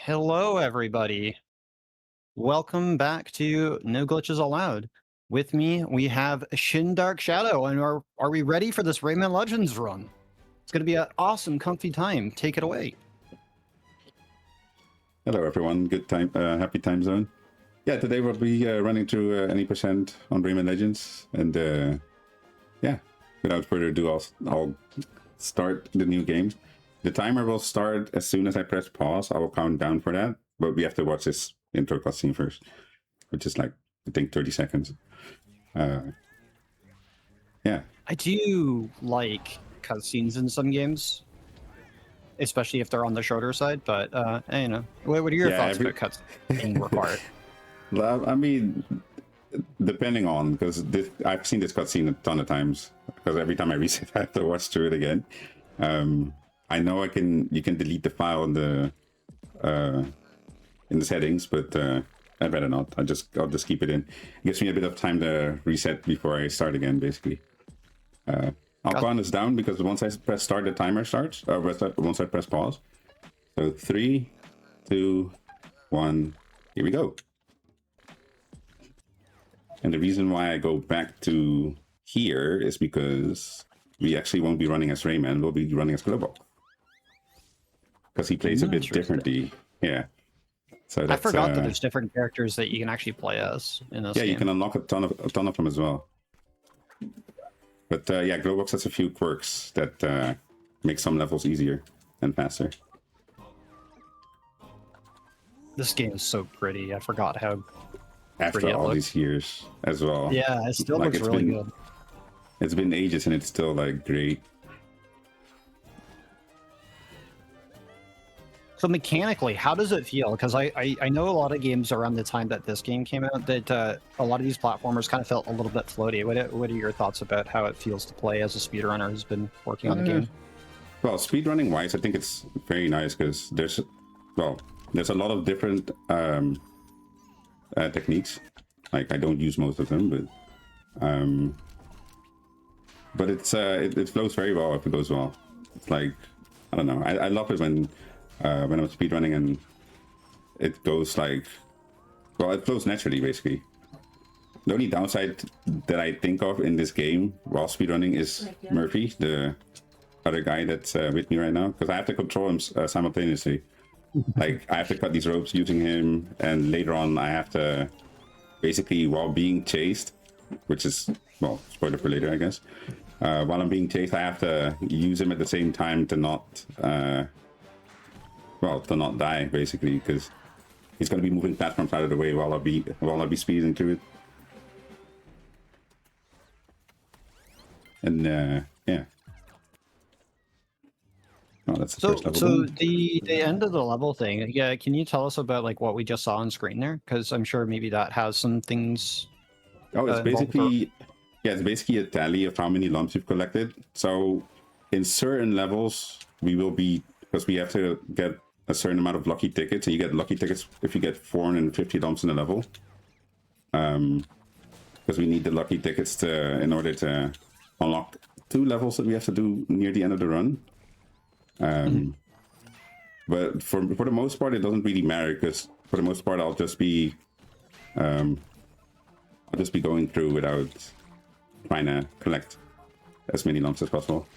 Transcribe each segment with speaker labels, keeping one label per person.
Speaker 1: Hello, everybody. Welcome back to No Glitches Allowed. With me, we have ShinDarkShadow, and are we ready for this Rayman Legends run? It's going to be an awesome, comfy time. Take it away.
Speaker 2: Hello everyone, good time, happy time zone. Yeah, today we'll be running through any percent on Rayman Legends, and yeah, without further ado, I'll start the new game. The timer will start as soon as I press pause. I will count down for that, but we have to watch this intro cutscene first, which is like, I think 30 seconds. Yeah.
Speaker 1: I do like cutscenes in some games, especially if they're on the shorter side, but, you know, what are your thoughts about cutscenes being required?
Speaker 2: Well, I mean, depending on, because I've seen this cutscene a ton of times, because every time I reset, I have to watch through it again. I know you can delete the file in the settings, but I'd rather not. I'll just keep it in. It gives me a bit of time to reset before I start again, basically. I'll count this down because once I press start, the timer starts. Once I press pause. So 3, 2, 1. Here we go. And the reason why I go back to here is because we actually won't be running as Rayman. We'll be running as Global. Because he plays a bit differently. Yeah. So
Speaker 1: I forgot that there's different characters that you can actually play as in this game.
Speaker 2: You can unlock a ton of them as well. But yeah, Glowbox has a few quirks that make some levels easier and faster.
Speaker 1: This game is so pretty. I forgot how
Speaker 2: after all these years as well.
Speaker 1: Yeah, it still looks really good.
Speaker 2: It's been ages and it's still like great.
Speaker 1: So mechanically, how does it feel? Because I know a lot of games around the time that this game came out that a lot of these platformers kind of felt a little bit floaty. What are your thoughts about how it feels to play as a speedrunner who's been working on the game?
Speaker 2: Well, speedrunning wise, I think it's very nice because there's a lot of different techniques. Like I don't use most of them, but it flows very well if it goes well. It's like, I don't know. I love it when I'm speedrunning and it goes like, well, it flows naturally, basically. The only downside that I think of in this game while speedrunning is Murphy, the other guy that's with me right now, because I have to control him simultaneously. Like, I have to cut these ropes using him, and later on I have to, basically, while being chased, which is, well, spoiler for later, I guess. While I'm being chased, I have to use him at the same time to not die, basically, because he's going to be moving platforms out of the way while I'll be speeding through it. And yeah. Oh, that's the first level.
Speaker 1: So the end of the level thing, yeah, can you tell us about like what we just saw on screen there? Because I'm sure maybe that has some things.
Speaker 2: Oh, it's basically a tally of how many lumps you've collected. So in certain levels, we will be, because we have to get a certain amount of lucky tickets, and you get lucky tickets if you get 450 lumps in a level. Because we need the lucky tickets in order to unlock 2 levels that we have to do near the end of the run. But for the most part, it doesn't really matter, because for the most part, I'll just be going through without trying to collect as many lumps as possible.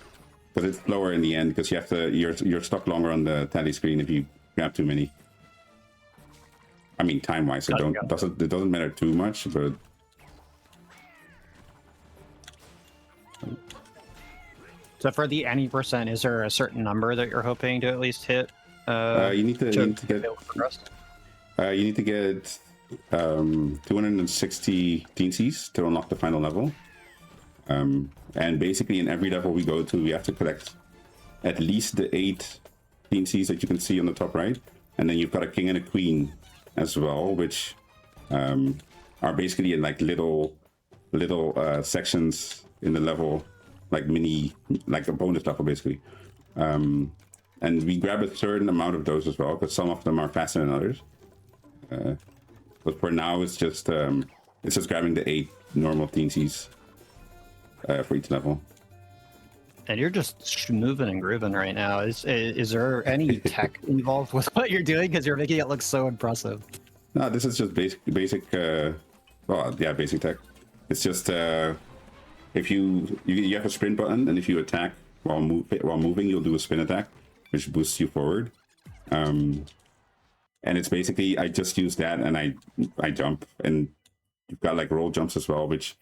Speaker 2: Because it's slower in the end, because you're stuck longer on the tally screen if you grab too many. I mean, time-wise, it doesn't matter too much, but
Speaker 1: so for the any percent, is there a certain number that you're hoping to at least hit?
Speaker 2: You need to get 260 TNCs to unlock the final level. And basically in every level we go to, we have to collect at least the 8 TNCs that you can see on the top right. And then you've got a king and a queen as well, which are basically in like little sections in the level, like a bonus level, basically. And we grab a certain amount of those as well, because some of them are faster than others. But for now, it's just grabbing the 8 normal TNCs for each level.
Speaker 1: And you're just moving and grooving right now. Is there any tech involved with what you're doing? Because you're making it look so impressive.
Speaker 2: No, this is just basic. Well, yeah, basic tech. It's just if you have a sprint button, and if you attack while moving, you'll do a spin attack, which boosts you forward. And it's basically I just use that and I jump, and you've got like roll jumps as well, which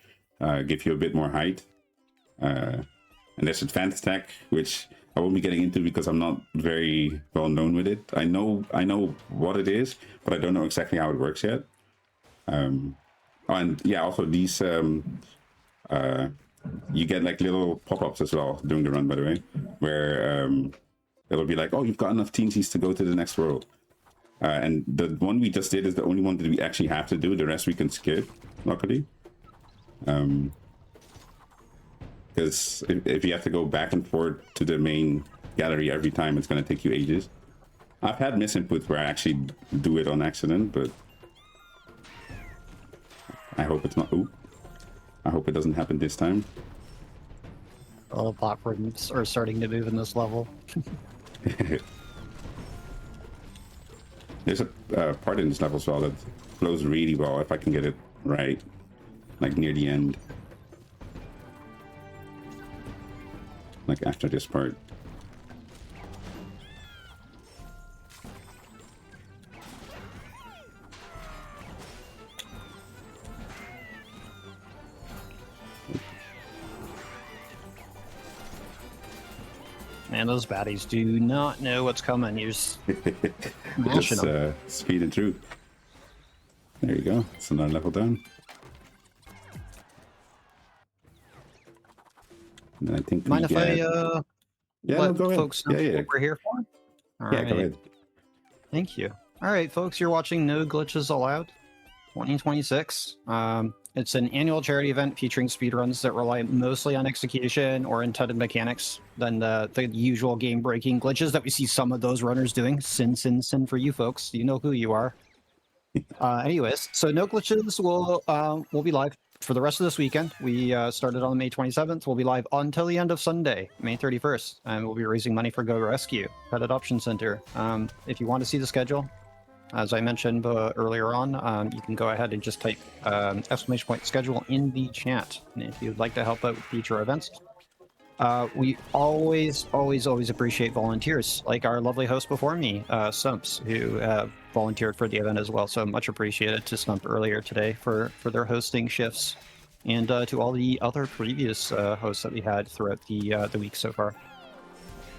Speaker 2: give you a bit more height. And there's advanced tech, which I won't be getting into because I'm not very well known with it. I know what it is, but I don't know exactly how it works yet. And yeah, also these you get like little pop-ups as well during the run, by the way, where it'll be like, oh, you've got enough teamsies to go to the next world. And the one we just did is the only one that we actually have to do. The rest we can skip, luckily. Because if you have to go back and forth to the main gallery every time, it's going to take you ages. I've had misinputs where I actually do it on accident, but I hope it's not. Ooh, I hope it doesn't happen this time.
Speaker 1: All the platforms are starting to move in this level.
Speaker 2: There's a part in this level as well that flows really well if I can get it right, like near the end. Like after this part.
Speaker 1: Man, those baddies do not know what's coming. You're just mashing them.
Speaker 2: Speeding through. There you go. It's another level down. And I think
Speaker 1: Mind if I
Speaker 2: yeah,
Speaker 1: let
Speaker 2: no, go ahead.
Speaker 1: folks know
Speaker 2: Yeah.
Speaker 1: what we're here for? All
Speaker 2: Yeah,
Speaker 1: right.
Speaker 2: go ahead.
Speaker 1: Thank you. All right, folks, you're watching No Glitches Allowed 2026. It's an annual charity event featuring speedruns that rely mostly on execution or intended mechanics than the usual game-breaking glitches that we see some of those runners doing. Sin for you folks. You know who you are. Anyways, so No Glitches will be live for the rest of this weekend. We started on May 27th. We'll be live until the end of Sunday, May 31st, and we'll be raising money for Go Rescue Pet Adoption Center. If you want to see the schedule, as I mentioned earlier on, you can go ahead and just type !schedule in the chat. And if you'd like to help out with future events, we always appreciate volunteers, like our lovely host before me, Stumps, who volunteered for the event as well. So much appreciated to Stump earlier today for their hosting shifts, and to all the other previous hosts that we had throughout the week so far.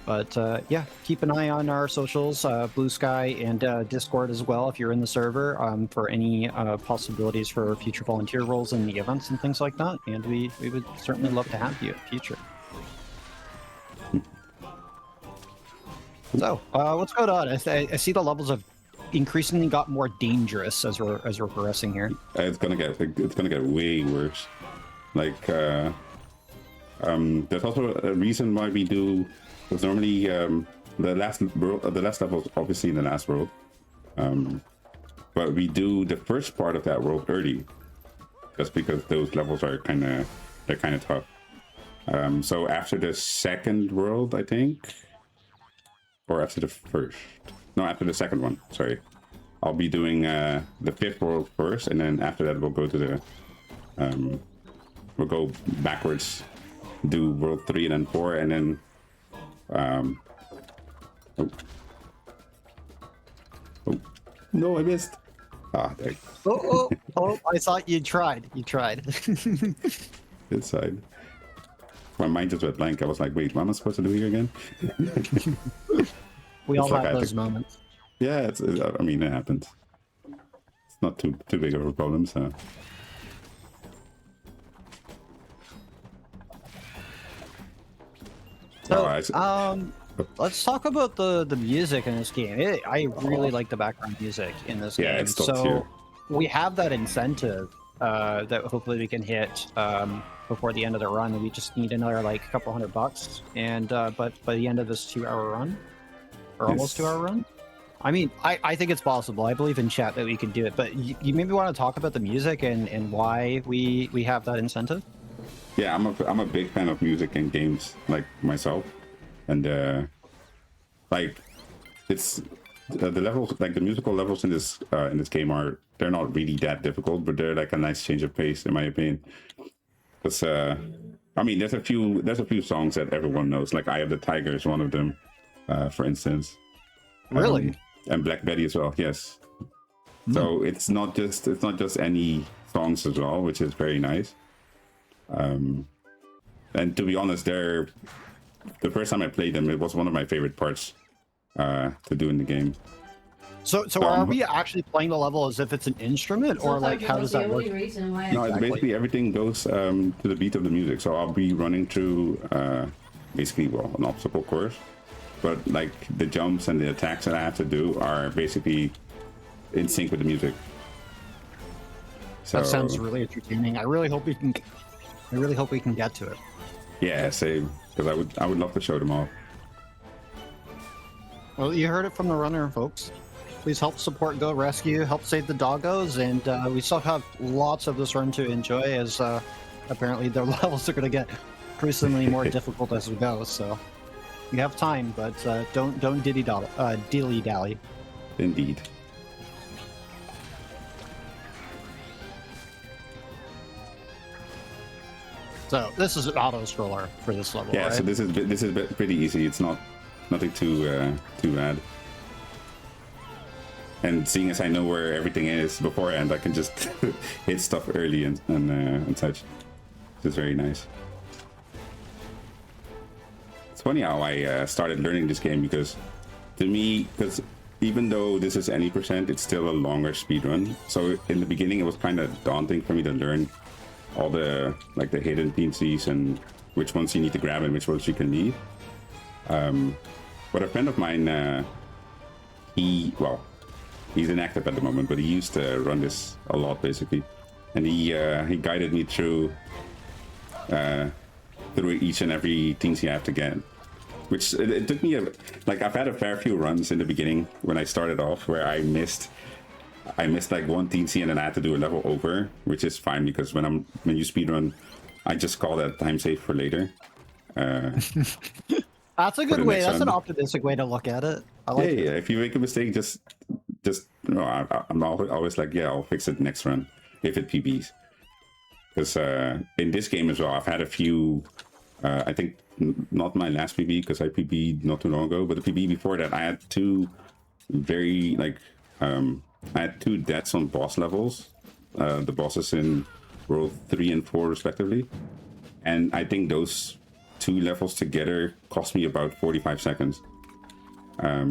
Speaker 1: But yeah, keep an eye on our socials, Blue Sky, and Discord as well if you're in the server, for any possibilities for future volunteer roles in the events and things like that. And we would certainly love to have you in the future. So, what's going on? I see the levels have increasingly got more dangerous as we're progressing here.
Speaker 2: It's gonna get way worse. Like, there's also a reason why we do. Because normally, the last level is obviously in the last world, but we do the first part of that world early, just because those levels are kind of tough. So after the second world, I think. Or after the first? No, after the second one. Sorry, I'll be doing the fifth world first, and then after that we'll go to the we'll go backwards, do world 3 and then 4, and then oh no, I missed. There.
Speaker 1: Oh! I thought you tried. You tried.
Speaker 2: Inside. My mind just went blank. I was like, wait, what am I supposed to do here again?
Speaker 1: We all have those moments.
Speaker 2: Yeah, I mean, it happens. It's not too big of a problem, so.
Speaker 1: Let's talk about the music in this game. I really like the background music in this game.
Speaker 2: It's top
Speaker 1: so
Speaker 2: tier.
Speaker 1: We have that incentive that hopefully we can hit before the end of the run. We just need another like couple $100, and but by the end of this 2-hour run, or almost 2-hour run, I mean, I think it's possible. I believe in chat that we can do it. But you maybe want to talk about the music and why we have that incentive.
Speaker 2: Yeah, I'm a big fan of music and games, like myself, and like it's the levels, like the musical levels in this game they're not really that difficult, but they're like a nice change of pace in my opinion. Because I mean, there's a few songs that everyone knows, like "Eye of the Tiger" is one of them, for instance.
Speaker 1: Really?
Speaker 2: And Black Betty as well. Yes. So it's not just any songs as well, which is very nice. And to be honest, the first time I played them, it was one of my favorite parts to do in the game.
Speaker 1: So are we actually playing the level as if it's an instrument, or like how does that work?
Speaker 2: No,
Speaker 1: Exactly.
Speaker 2: it's basically everything goes to the beat of the music. So I'll be running through basically, well, an obstacle course, but like the jumps and the attacks that I have to do are basically in sync with the music. So,
Speaker 1: That sounds really entertaining. I really hope we can get to it.
Speaker 2: yeah, same. Because I would love to show them off.
Speaker 1: Well, you heard it from the runner, folks. Please help support Go Rescue, help save the doggos, and we still have lots of this run to enjoy, as apparently the levels are going to get increasingly more difficult as we go. So you have time, but don't dilly dally.
Speaker 2: Indeed.
Speaker 1: So this is an auto scroller for this level.
Speaker 2: Yeah,
Speaker 1: right?
Speaker 2: so this is pretty easy. It's nothing too bad. And seeing as I know where everything is beforehand, I can just hit stuff early and such. This is very nice. It's funny how I started learning this game, because to me, because even though this is any percent, it's still a longer speed run. So in the beginning, it was kind of daunting for me to learn all the hidden PNCs and which ones you need to grab and which ones you can leave. But a friend of mine, he's inactive at the moment, but he used to run this a lot basically, and he guided me through each and every things you have to get. Which it took me I've had a fair few runs in the beginning when I started off where I missed like one TNC and then I had to do a level over, which is fine because when you speedrun, I just call that time save for later.
Speaker 1: That's a good way. That's an optimistic way to look at it. I like it.
Speaker 2: Yeah. If you make a mistake, just I'm always like, yeah, I'll fix it next run if it PBs. Because in this game as well, I've had a few. I think not my last PB because I PB'd not too long ago, but the PB before that, I had two I had two deaths on boss levels, the bosses in World 3 and 4 respectively, and I think those two levels together cost me about 45 seconds. I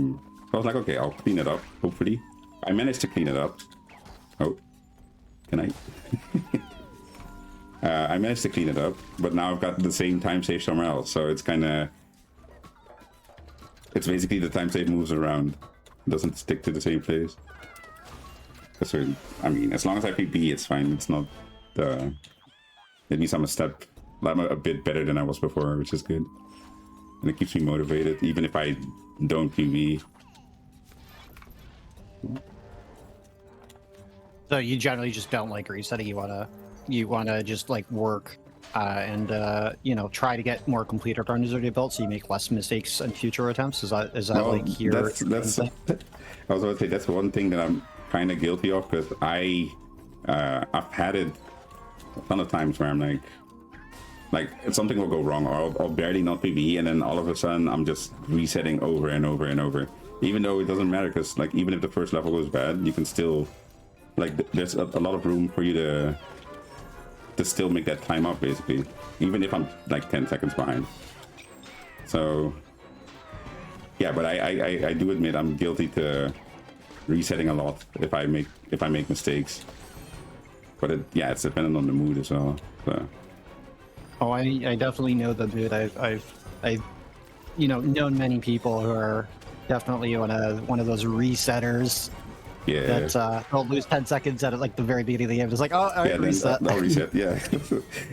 Speaker 2: was like, okay, I'll clean it up, hopefully. I managed to clean it up. Oh, can I? I managed to clean it up, but now I've got the same time save somewhere else, so it's basically the time save moves around. It doesn't stick to the same place. So, I mean, as long as I PB, it's fine. It's not at least I'm a bit better than I was before, which is good. And it keeps me motivated, even if I don't PB.
Speaker 1: So you generally just don't like resetting. You wanna just like work and try to get more completed runs under your belt, so you make less mistakes in future attempts. Is that
Speaker 2: Well,
Speaker 1: like your?
Speaker 2: that's I was going to say that's one thing that I'm kind of guilty of, because I've had it a ton of times where I'm like something will go wrong, or I'll barely not PB, and then all of a sudden I'm just resetting over and over and over, even though it doesn't matter, because like even if the first level goes bad, you can still there's a lot of room for you to still make that time up basically, even if I'm like 10 seconds behind. So yeah, but I do admit I'm guilty to resetting a lot if I make mistakes, but it's dependent on the mood as well. So.
Speaker 1: Oh, I definitely know the mood. I've known many people who are definitely one of those resetters.
Speaker 2: Yeah.
Speaker 1: That they'll lose 10 seconds at like the very beginning of the game. It's like, oh, all right,
Speaker 2: yeah,
Speaker 1: reset.
Speaker 2: I'll reset. Yeah,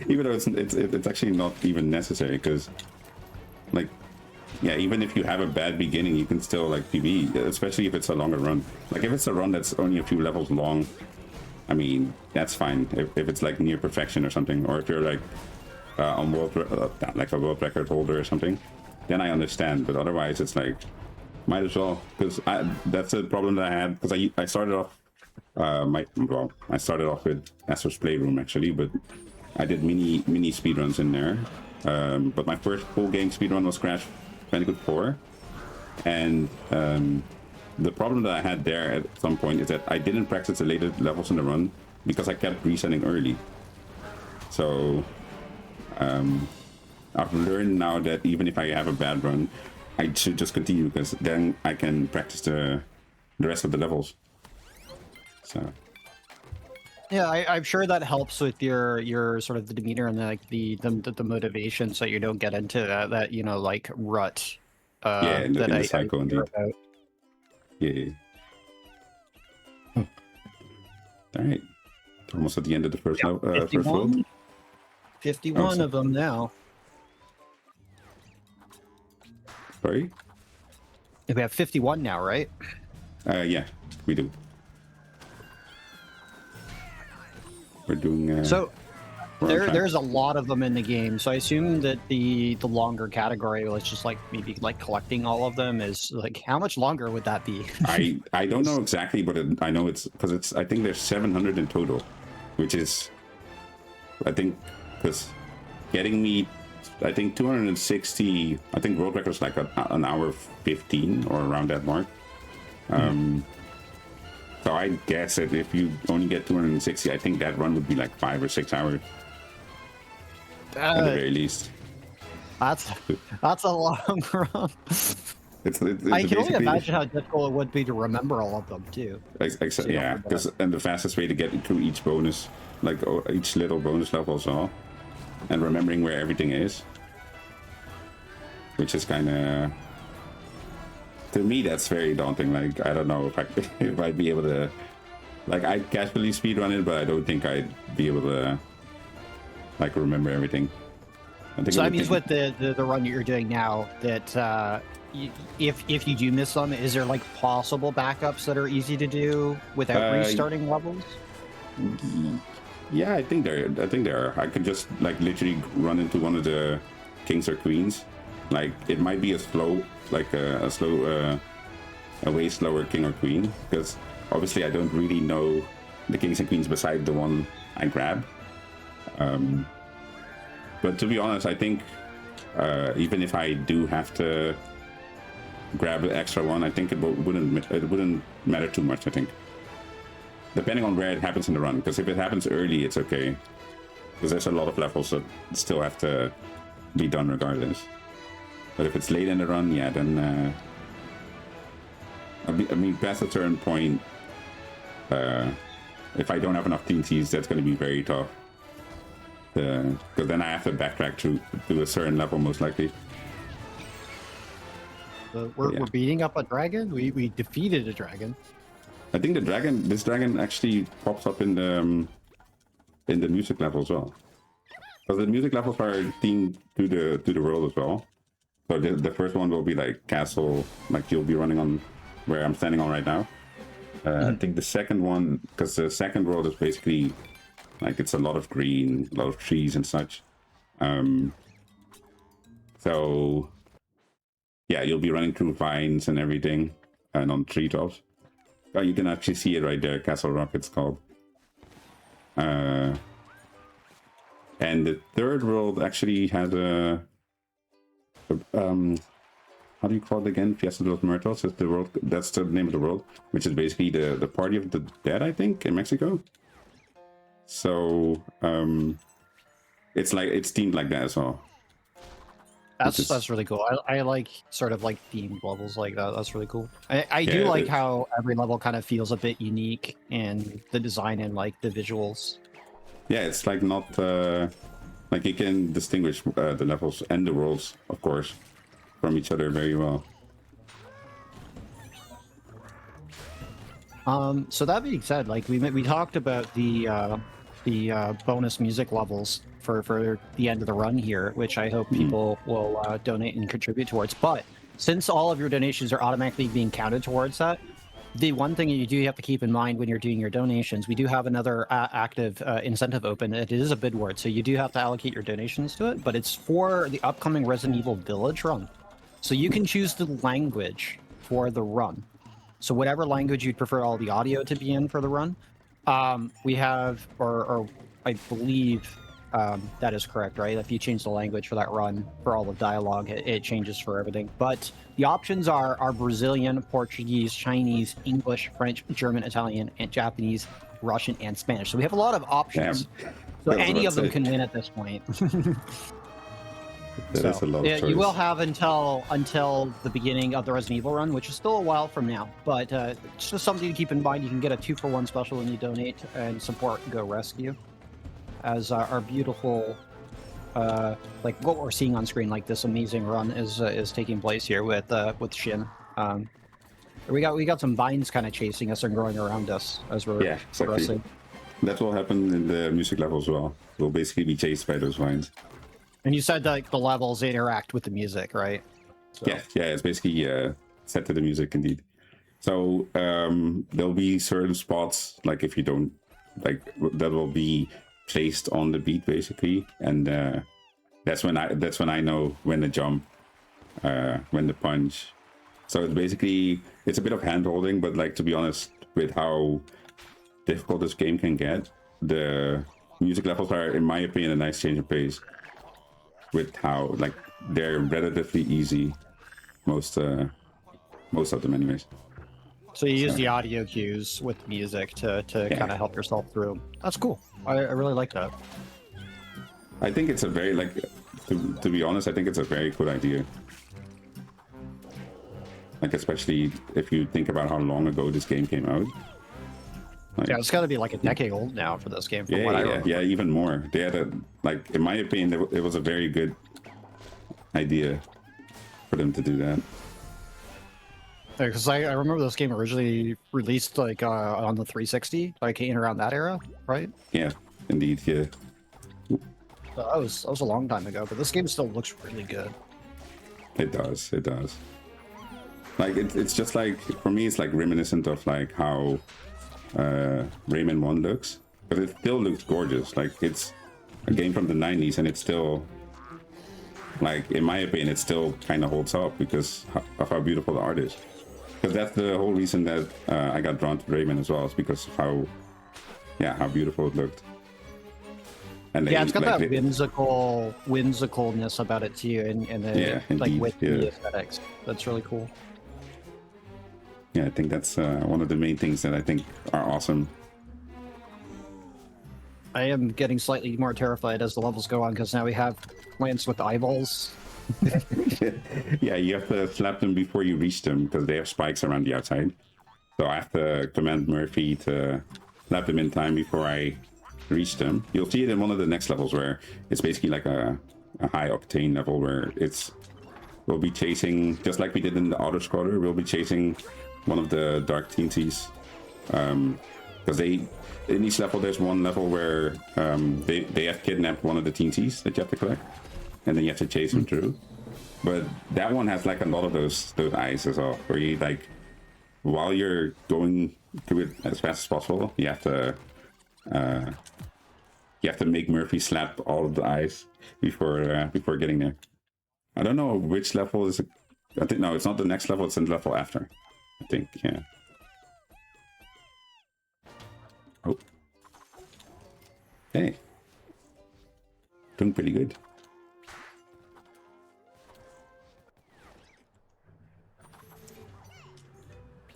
Speaker 2: even though it's actually not even necessary, because even if you have a bad beginning, you can still like PB, especially if it's a longer run. Like if it's a run that's only a few levels long, I mean that's fine. If it's like near perfection or something, or if you're like on like a world record holder or something, then I understand. But otherwise, it's like might as well, because that's a problem that I had, because I started off I started off with Astro's Playroom actually, but I did mini speedruns in there. But my first full game speedrun was Crash Bandicoot 4, and the problem that I had there at some point is that I didn't practice the later levels in the run because I kept resetting early. So I've learned now that even if I have a bad run, I should just continue, because then I can practice the rest of the levels. So
Speaker 1: Yeah, I'm sure that helps with your sort of the demeanor and the motivation, so you don't get into that you know, like rut.
Speaker 2: yeah, in the cycle indeed.
Speaker 1: About.
Speaker 2: Yeah. Oh. All right. Almost at the end of the first first world.
Speaker 1: 51 of them now.
Speaker 2: Sorry?
Speaker 1: We have 51 now, right?
Speaker 2: Yeah, we do. We're doing.
Speaker 1: So there's a lot of them in the game. So I assume that the longer category, let's just like maybe like collecting all of them, is like, how much longer would that be?
Speaker 2: I don't know exactly, but I know it's because I think there's 700 in total, which is, I think, because getting me, I think 260. I think world record's like an hour 15 or around that mark. So I guess that if you only get 260, I think that run would be like 5 or 6 hours at the very least.
Speaker 1: That's a long run.
Speaker 2: It's
Speaker 1: I can only imagine how difficult it would be to remember all of them too.
Speaker 2: Yeah, and the fastest way to get through each bonus, like each little bonus level as well, and remembering where everything is, which is kind of, to me, that's very daunting. Like, I don't know if I'd be able to, like, I'd casually speedrun it, but I don't think I'd be able to like remember everything.
Speaker 1: So that means with the run that you're doing now, that if you do miss them, is there like possible backups that are easy to do without restarting levels?
Speaker 2: Yeah, I think there are. I could just like literally run into one of the kings or queens. Like, it might be a slow, like a way slower king or queen, because obviously I don't really know the kings and queens beside the one I grab. But to be honest, I think even if I do have to grab an extra one, I think it wouldn't matter too much. I think, depending on where it happens in the run, because if it happens early, it's okay, because there's a lot of levels that still have to be done regardless. But if it's late in the run, yeah, then I mean, past a certain point, if I don't have enough TNTs, that's going to be very tough. Because then I have to backtrack to a certain level, most likely.
Speaker 1: We're beating up a dragon? We defeated a dragon.
Speaker 2: I think this dragon actually pops up in the music level as well. Because the music levels are themed to the world as well. So the first one will be like castle, like you'll be running on where I'm standing on right now. I think the second one, because the second world is basically like, it's a lot of green, a lot of trees and such. So yeah, you'll be running through vines and everything, and on treetops. Oh, you can actually see it right there, Castle Rock it's called. And the third world actually has a how do you call it again? Fiesta de los Muertos is the world. That's the name of the world, which is basically the Party of the Dead, I think, in Mexico. So it's themed like that as well.
Speaker 1: That's really cool. I like sort of like themed levels like that. That's really cool. I do like how every level kind of feels a bit unique, and the design and like the visuals.
Speaker 2: Yeah, it's like not like you can distinguish the levels and the worlds, of course, from each other very well.
Speaker 1: So that being said, like we talked about the bonus music levels for the end of the run here, which I hope people will donate and contribute towards. But since all of your donations are automatically being counted towards that, The one thing you do have to keep in mind when you're doing your donations, we do have another active incentive open. It is a bid ward, so you do have to allocate your donations to it, but it's for the upcoming Resident Evil Village run. So you can choose the language for the run. So whatever language you'd prefer all the audio to be in for the run, we have, or I believe that is correct, right? If you change the language for that run, for all the dialogue, it changes for everything. But the options are Brazilian, Portuguese, Chinese, English, French, German, Italian, and Japanese, Russian, and Spanish. So we have a lot of options.
Speaker 2: Damn.
Speaker 1: So any of them can win at this point.
Speaker 2: That is a lot of choice.
Speaker 1: You will have until the beginning of the Resident Evil run, which is still a while from now. But it's just something to keep in mind. You can get a 2-for-1 special when you donate and support Go Rescue, as our beautiful, like what we're seeing on screen, like this amazing run is taking place here with Shin. We got some vines kind of chasing us and growing around us as we're progressing.
Speaker 2: That will happen in the music level as well. We'll basically be chased by those vines.
Speaker 1: And you said like the levels interact with the music, right? So.
Speaker 2: Yeah, it's basically set to the music indeed. So there'll be certain spots, like if you don't, like that will be placed on the beat basically, and that's when I know when to jump, when to punch. So it's basically, it's a bit of hand holding, but like, to be honest, with how difficult this game can get, the music levels are, in my opinion, a nice change of pace. With how, like, they're relatively easy, most of them anyways.
Speaker 1: So you use the audio cues with music to kind of help yourself through. That's cool. I really like that.
Speaker 2: I think it's a very, like, to be honest, I think it's a very good idea. Like, especially if you think about how long ago this game came out. Like,
Speaker 1: yeah, it's got to be like a decade old now for this game. From what I remember.
Speaker 2: Yeah, even more. They had a, like, in my opinion, it was a very good idea for them to do that.
Speaker 1: Because I remember this game originally released like on the 360, like in around that era, right?
Speaker 2: Yeah, indeed, yeah.
Speaker 1: That was a long time ago, but this game still looks really good.
Speaker 2: It does. Like, it's just like, for me, it's like reminiscent of like how Rayman 1 looks, but it still looks gorgeous. Like, it's a game from the 90s and it's still, like, in my opinion, it still kind of holds up because of how beautiful the art is. Because that's the whole reason that I got drawn to Rayman as well, is because of how beautiful it looked. And
Speaker 1: it's got like, that whimsicalness about it too, and the like with the aesthetics. That's really cool.
Speaker 2: Yeah, I think that's one of the main things that I think are awesome.
Speaker 1: I am getting slightly more terrified as the levels go on, because now we have plants with eyeballs.
Speaker 2: Yeah, you have to slap them before you reach them, because they have spikes around the outside. So I have to command Murphy to slap them in time before I reach them. You'll see it in one of the next levels where it's basically like a high octane level where we'll be chasing, just like we did in the auto scroller, we'll be chasing one of the dark teensies, because in each level there's one level where they have kidnapped one of the teensies that you have to collect, and then you have to chase them through. But that one has like a lot of those eyes as well, where you, like, while you're going through it as fast as possible, you have to make Murphy slap all of the eyes before getting there. I don't know which level is it. I think, no, it's not the next level, it's in the level after, I think. Yeah. Oh. Hey. Doing pretty good.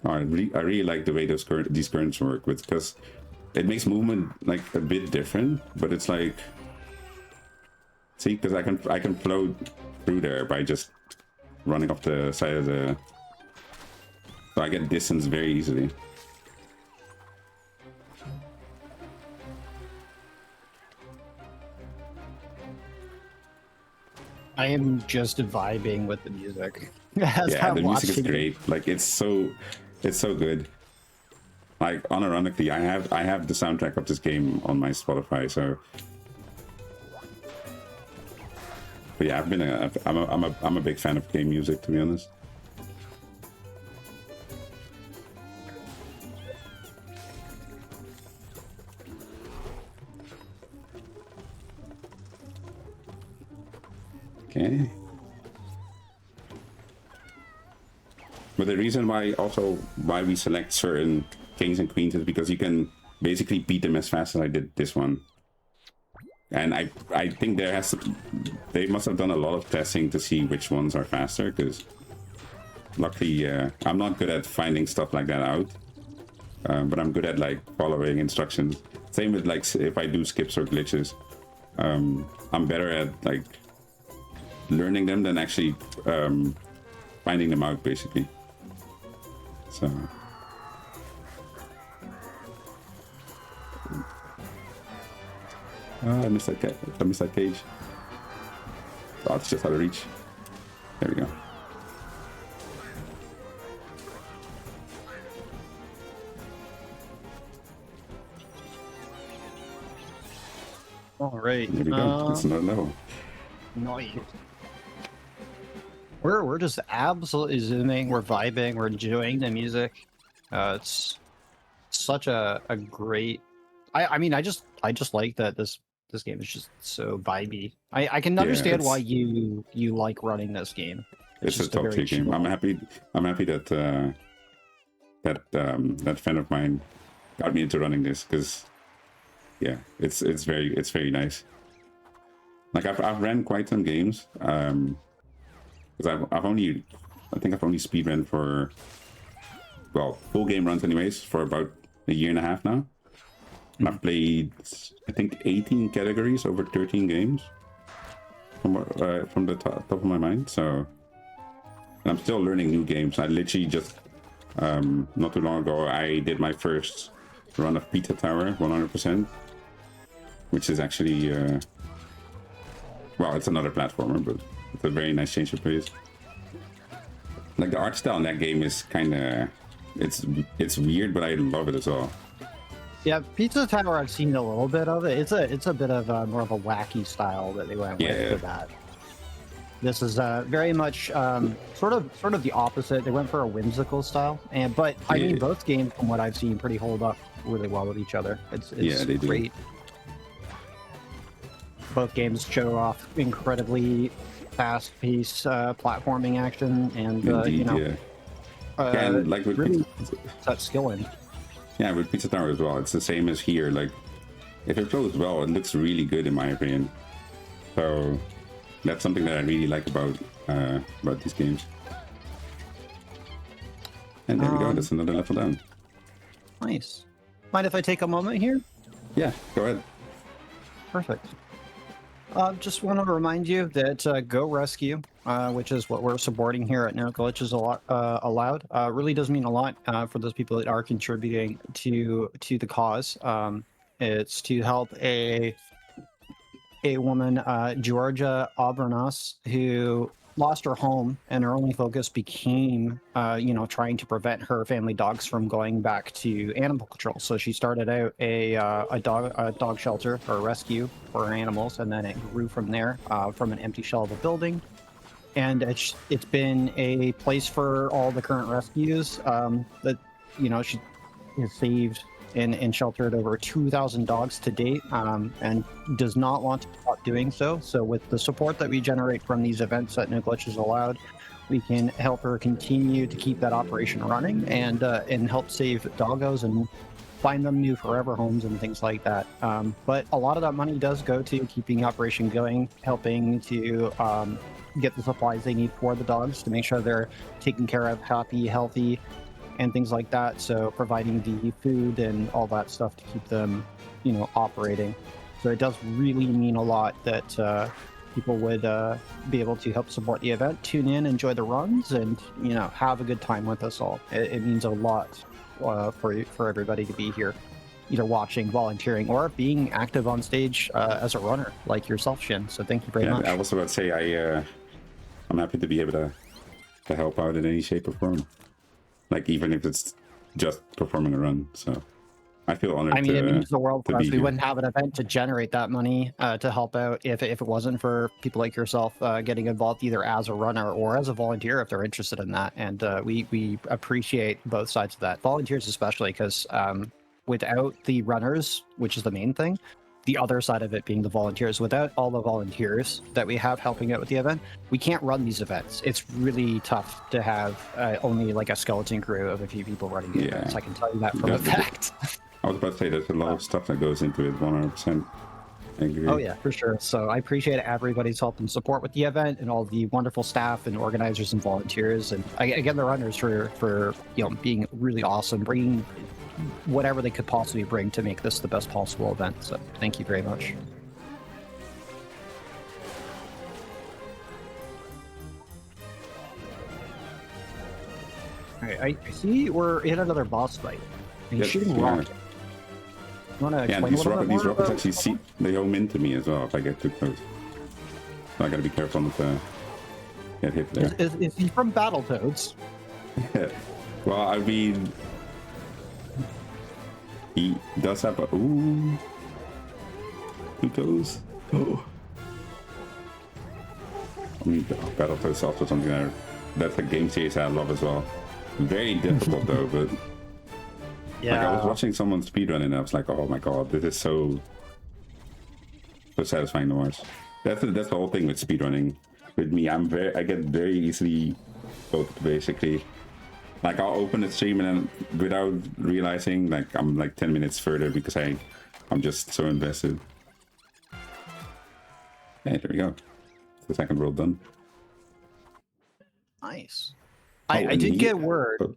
Speaker 2: Oh, I really like the way these currents work, because it makes movement like a bit different, but it's like, see, because I can float through there by just running off the side of the, so I get distance very easily.
Speaker 1: I am just vibing with the music.
Speaker 2: Yeah, the music is great. Like, it's so good. Like, unironically, I have the soundtrack of this game on my Spotify, so. But yeah, I'm a big fan of game music, to be honest. Okay. But the reason why we select certain kings and queens is because you can basically beat them as fast as I did this one. And I think they must have done a lot of testing to see which ones are faster, because luckily I'm not good at finding stuff like that out, but I'm good at like following instructions. Same with like if I do skips or glitches, I'm better at like learning them than actually finding them out, basically. So I missed that. I missed that cage. Oh, it's just out of reach. There we go.
Speaker 1: All right.
Speaker 2: There we go. That's another level.
Speaker 1: Nice. We're just absolutely zooming. We're vibing. We're enjoying the music. It's such a great. I mean, I just like that this game is just so vibey. I can understand why you like running this game.
Speaker 2: It's a top tier game. I'm happy that that friend of mine got me into running this, because yeah, it's very nice. Like I've ran quite some games, because I think I've only speedrun for, well, full game runs anyways, for about a year and a half now. And I've played, I think, 18 categories over 13 games from the top of my mind. So, and I'm still learning new games. I literally just not too long ago I did my first run of Pizza Tower 100%, which is actually well, it's another platformer, but it's a very nice change of pace. Like the art style in that game is kind of it's weird, but I love it as well.
Speaker 1: Yeah, Pizza Tower, I've seen a little bit of it. It's a bit of more of a wacky style that they went with for that. This is very much sort of the opposite. They went for a whimsical style, but I mean, both games, from what I've seen, pretty hold up really well with each other. It's
Speaker 2: they
Speaker 1: great.
Speaker 2: do.
Speaker 1: Both games show off incredibly fast-paced platforming action, and
Speaker 2: Indeed,
Speaker 1: you know,
Speaker 2: and like with
Speaker 1: really that skill in.
Speaker 2: Yeah, with Pizza Tower as well, it's the same as here. Like, if it flows well, it looks really good in my opinion. So that's something that I really like about these games. And there we go. That's another level down.
Speaker 1: Nice. Mind if I take a moment here?
Speaker 2: Yeah, go ahead.
Speaker 1: Perfect. Just want to remind you that Go Rescue, which is what we're supporting here at No Glitches Allowed, really does mean a lot for those people that are contributing to the cause. It's to help a woman, Georgia Auburnas, who lost her home, and her only focus became, trying to prevent her family dogs from going back to animal control. So she started out a dog shelter or a rescue for her animals, and then it grew from there, from an empty shell of a building. And it's been a place for all the current rescues that she has saved and sheltered over 2,000 dogs to date, and does not want to stop doing so. So with the support that we generate from these events at No Glitches Allowed, we can help her continue to keep that operation running and help save doggos and find them new forever homes and things like that. But a lot of that money does go to keeping the operation going, helping to get the supplies they need for the dogs to make sure they're taken care of, happy, healthy, and things like that. So providing the food and all that stuff to keep them, operating. So it does really mean a lot that people would be able to help support the event, tune in, enjoy the runs, and have a good time with us all. It means a lot for everybody to be here, either watching, volunteering, or being active on stage as a runner like yourself, Shin. So thank you very much.
Speaker 2: I was about to say I'm happy to be able to help out in any shape or form. Like, even if it's just performing a run. So I feel honored.
Speaker 1: I mean, it means the world for us. We
Speaker 2: here.
Speaker 1: wouldn't have an event to generate that money to help out if it wasn't for people like yourself getting involved either as a runner or as a volunteer if they're interested in that. And we appreciate both sides of that. Volunteers especially, because without the runners, which is the main thing, the other side of it being the volunteers. Without all the volunteers that we have helping out with the event, we can't run these events. It's really tough to have only like a skeleton crew of a few people running the events. I can tell you that from a fact.
Speaker 2: I was about to say there's a lot of stuff that goes into it, 100%.
Speaker 1: Oh yeah, for sure. So I appreciate everybody's help and support with the event, and all the wonderful staff and organizers and volunteers, and again the runners for being really awesome, bringing whatever they could possibly bring to make this the best possible event. So thank you very much. All right, I see we're in another boss fight. He's shooting rockets.
Speaker 2: These rockets actually they home into me as well if I get too close. So I gotta be careful not to get hit there.
Speaker 1: Is he from Battletoads?
Speaker 2: Well, I mean, he does have a two toes. Oh, I mean, Battletoads is also something that's a game series I love as well. Very difficult though, but.
Speaker 1: Yeah.
Speaker 2: Like I was watching someone speedrun and I was like, oh my god, this is so satisfying to watch. That's the whole thing with speedrunning. With me, I get very easily hooked basically. Like I'll open a stream and then without realizing, like I'm like 10 minutes further because I'm just so invested. Hey, there we go. The second world done.
Speaker 1: Nice. I did get word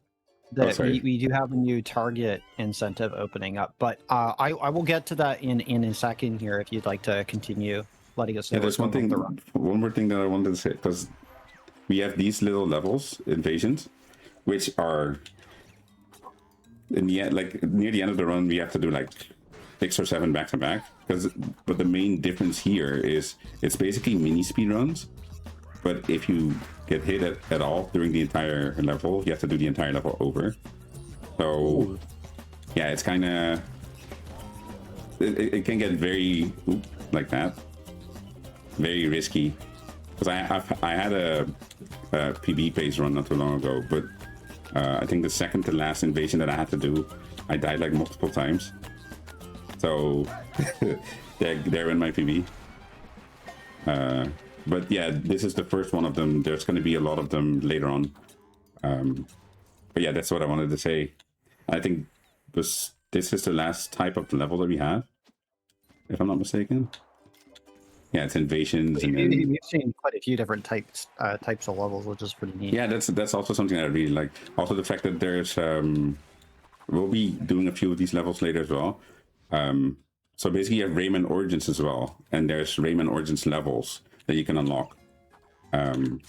Speaker 1: that we do have a new target incentive opening up, but I will get to that in a second here if you'd like to continue letting us know.
Speaker 2: Yeah, there's one more thing that I wanted to say, because we have these little levels, invasions, which are in the end, like near the end of the run, we have to do like 6 or 7 back to back. But the main difference here is it's basically mini speed runs. But if you get hit at all during the entire level, you have to do the entire level over. So, yeah, it's kind of... It can get very... like that. Very risky. Because I had a PB phase run not too long ago, but I think the second to last invasion that I had to do, I died like multiple times. So, there went my PB. But yeah, this is the first one of them. There's going to be a lot of them later on. But yeah, that's what I wanted to say. I think this is the last type of level that we have, if I'm not mistaken. Yeah, it's invasions. And then...
Speaker 1: We've seen quite a few different types of levels, which is pretty neat.
Speaker 2: Yeah, that's also something I really like. Also the fact that there's... we'll be doing a few of these levels later as well. So basically you have Rayman Origins as well. And there's Rayman Origins levels that you can unlock, and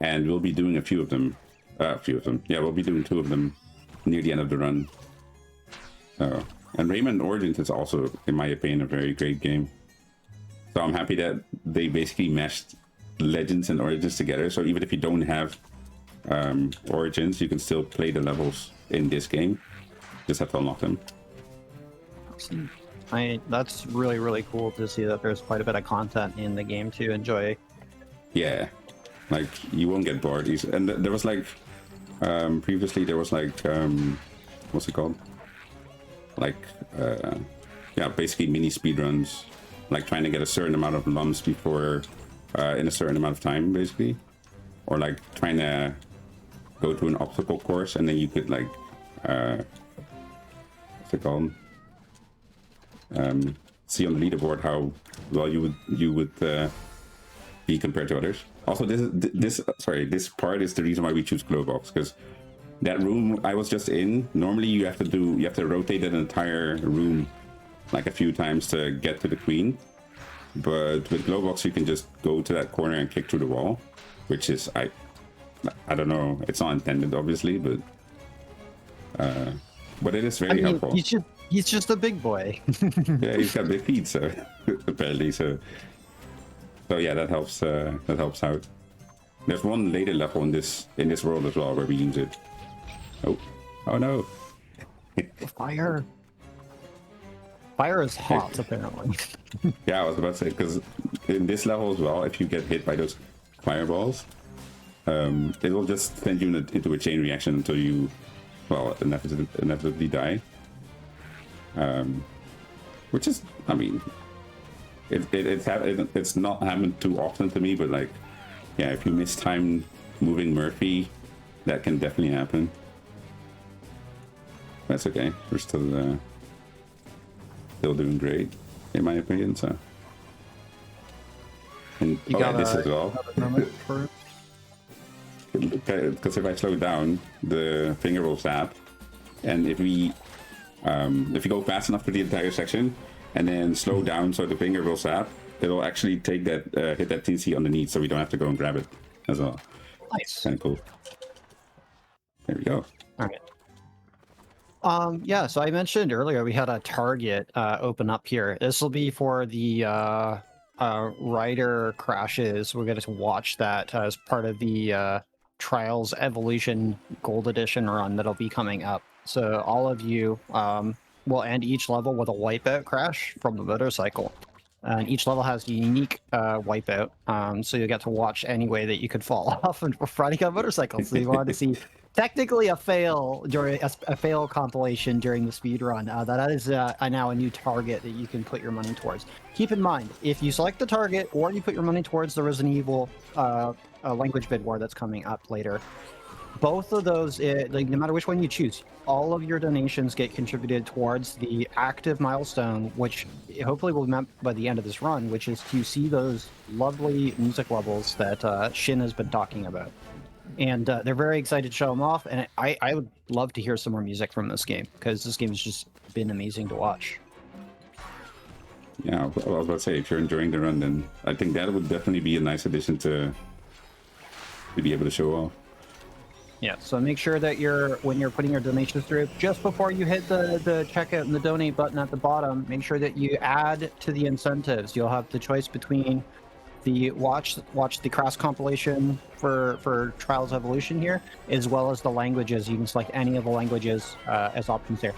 Speaker 2: we'll be doing a few of them. Yeah, we'll be doing 2 of them near the end of the run. And Rayman Origins is also, in my opinion, a very great game. So I'm happy that they basically meshed Legends and Origins together. So even if you don't have Origins, you can still play the levels in this game. Just have to unlock them.
Speaker 1: That's really, really cool to see that there's quite a bit of content in the game to enjoy.
Speaker 2: Yeah, like you won't get bored. And there was like, previously there was like, what's it called? Like, yeah, basically mini speedruns, like trying to get a certain amount of lumps before, in a certain amount of time, basically. Or like trying to go to an obstacle course and then you could like, what's it called? See on the leaderboard how well you would be compared to others. Also, this part is the reason why we choose Glowbox, because that room I was just in, normally you have to rotate that entire room like a few times to get to the queen, but with Glowbox you can just go to that corner and kick through the wall, which is I don't know, it's not intended obviously, but it is very helpful.
Speaker 1: He's just a big boy.
Speaker 2: Yeah, he's got big feet, so apparently. So yeah, that helps out. There's one later level in this world as well where we use it. Oh no!
Speaker 1: Fire is hot apparently.
Speaker 2: Yeah, I was about to say, because in this level as well, if you get hit by those fireballs, it will just send you into a chain reaction until you, well, inevitably die. which is, I mean, it's not happened too often to me, but like, yeah, if you miss time moving Murphy, that can definitely happen. That's okay. We're still doing great, in my opinion. So, and
Speaker 1: You got
Speaker 2: this as well. Because if I slow down, the finger will zap, and if you go fast enough through the entire section, and then slow down so the finger will zap, it'll actually take that hit that TC underneath, so we don't have to go and grab it as well.
Speaker 1: Nice.
Speaker 2: Kind of cool. There we go.
Speaker 1: All right. Yeah, so I mentioned earlier we had a target open up here. This will be for the rider crashes. We're going to watch that as part of the Trials Evolution Gold Edition run that'll be coming up. So all of you will end each level with a wipeout crash from the motorcycle. And each level has a unique wipeout, so you get to watch any way that you could fall off and riding a motorcycle. So you wanted to see technically a fail during a fail compilation during the speed run. That is now a new target that you can put your money towards. Keep in mind, if you select the target or you put your money towards the Resident Evil language bid war that's coming up later, both of those, like no matter which one you choose, all of your donations get contributed towards the active milestone, which hopefully will be met by the end of this run, which is to see those lovely music levels that Shin has been talking about. And they're very excited to show them off, and I would love to hear some more music from this game, because this game has just been amazing to watch.
Speaker 2: Yeah, I was about to say, if you're enjoying the run, then I think that would definitely be a nice addition to be able to show off.
Speaker 1: Yeah, so make sure that when you're putting your donations through, just before you hit the checkout and the donate button at the bottom, make sure that you add to the incentives. You'll have the choice between the watch the cross compilation for Trials Evolution here, as well as the languages. You can select any of the languages as options there.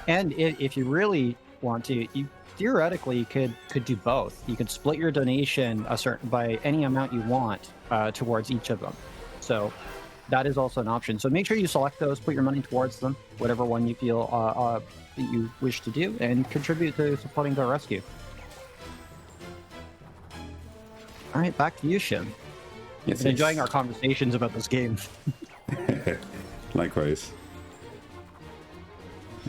Speaker 1: And if you really want to, you theoretically could do both. You could split your donation by any amount you want towards each of them. So that is also an option. So make sure you select those, put your money towards them, whatever one you feel that you wish to do, and contribute to supporting the rescue. All right, back to you, Shin.
Speaker 2: Yes,
Speaker 1: Been enjoying our conversations about this game.
Speaker 2: Likewise.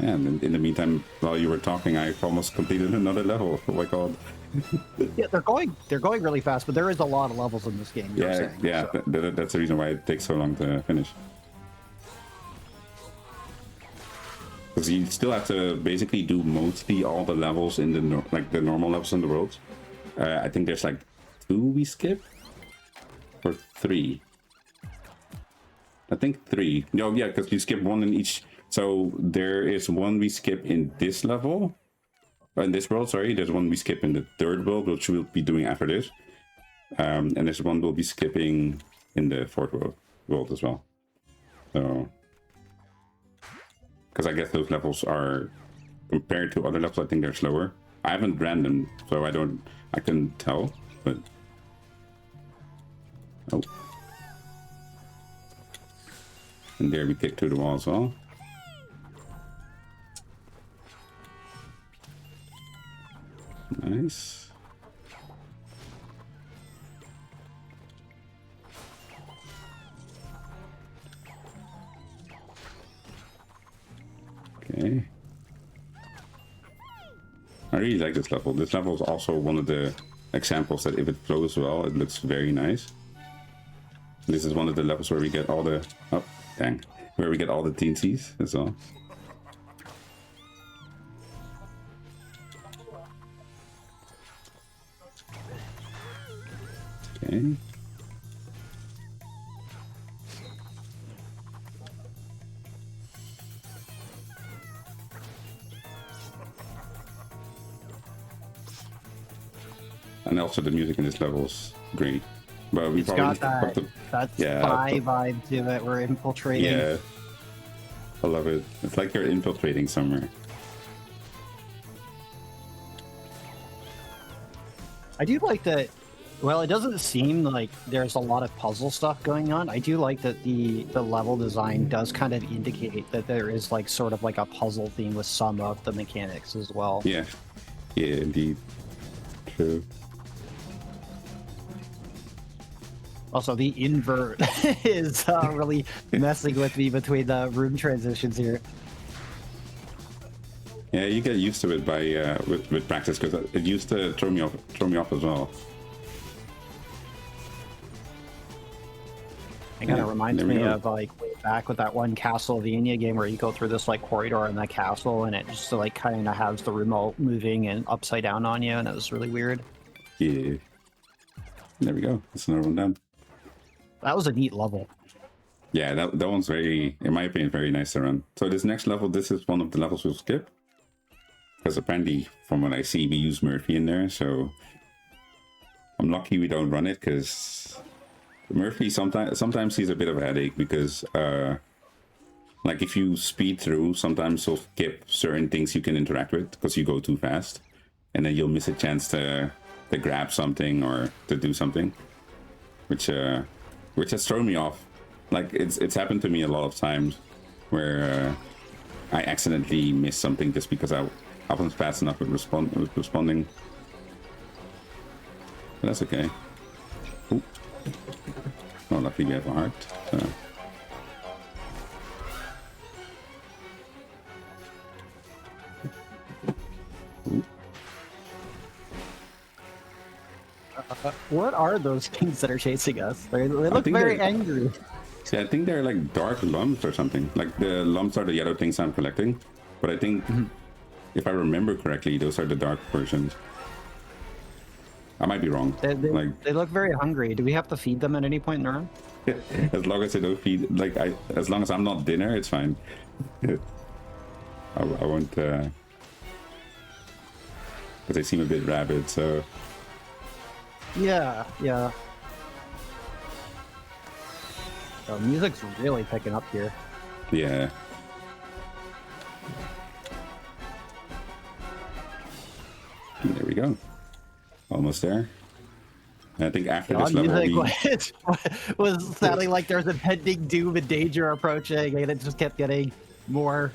Speaker 2: Yeah, and in the meantime, while you were talking, I've almost completed another level. Oh my god.
Speaker 1: Yeah, they're going really fast, but there is a lot of levels in this game.
Speaker 2: Yeah,
Speaker 1: so.
Speaker 2: that's the reason why it takes so long to finish. Because you still have to basically do mostly all the levels in the normal levels in the world. I think there's like 2 we skip, or 3. I think 3. No, yeah, because you skip 1 in each. So there is 1 we skip in this level. In this world, sorry, there's 1 we skip in the 3rd world, which we'll be doing after this. And there's 1 we'll be skipping in the 4th world as well. So, because I guess those levels are, compared to other levels, I think they're slower. I haven't ran them, so I couldn't tell, but... Oh. And there we kick to the wall as well. Nice. Okay. I really like this level. This level is also one of the examples that if it flows well, it looks very nice. This is one of the levels where we get all the... Oh, dang. Where we get all the teensies as well. Okay. And also the music in this level is great. But we
Speaker 1: It's
Speaker 2: probably
Speaker 1: got that spy vibe to it. We're infiltrating.
Speaker 2: Yeah. I love it. It's like you're infiltrating somewhere.
Speaker 1: I do like that. Well, it doesn't seem like there's a lot of puzzle stuff going on. I do like that the level design does kind of indicate that there is like sort of like a puzzle theme with some of the mechanics as well.
Speaker 2: Yeah. Yeah, indeed. True.
Speaker 1: Also, the invert is really messing with me between the room transitions here.
Speaker 2: Yeah, you get used to it by with practice, because it used to throw me off as well.
Speaker 1: It kind
Speaker 2: Yeah,
Speaker 1: of reminds
Speaker 2: there we
Speaker 1: me
Speaker 2: go.
Speaker 1: of like way back with that one Castlevania game where you go through this like corridor in the castle and it just like kind of has the remote moving and upside down on you, and it was really weird.
Speaker 2: Yeah. There we go. That's another one done.
Speaker 1: That was a neat level.
Speaker 2: Yeah, that one's very, in my opinion, very nice to run. So this next level, this is one of the levels we'll skip. Because apparently, from what I see, we use Murphy in there, so I'm lucky we don't run it, because Murphy sometimes he's a bit of a headache, because like if you speed through, sometimes he'll skip certain things you can interact with because you go too fast, and then you'll miss a chance to grab something or to do something, which has thrown me off. Like it's happened to me a lot of times where I accidentally missed something just because I wasn't fast enough with responding. But that's okay. Ooh. Oh, luckily we have a heart. So.
Speaker 1: What are those things that are chasing us? They look very angry.
Speaker 2: See, I think they're like dark lumps or something. Like the lumps are the yellow things I'm collecting, but I think if I remember correctly, those are the dark versions. I might be wrong.
Speaker 1: They look very hungry. Do we have to feed them at any point in the run?
Speaker 2: As long as I don't feed, like as long as I'm not dinner, it's fine. I won't, because they seem a bit rabid, so.
Speaker 1: Yeah. The music's really picking up here.
Speaker 2: Yeah. And there we go. Almost there. And I think after this level,
Speaker 1: was sounding like there's impending doom and danger approaching, and it just kept getting more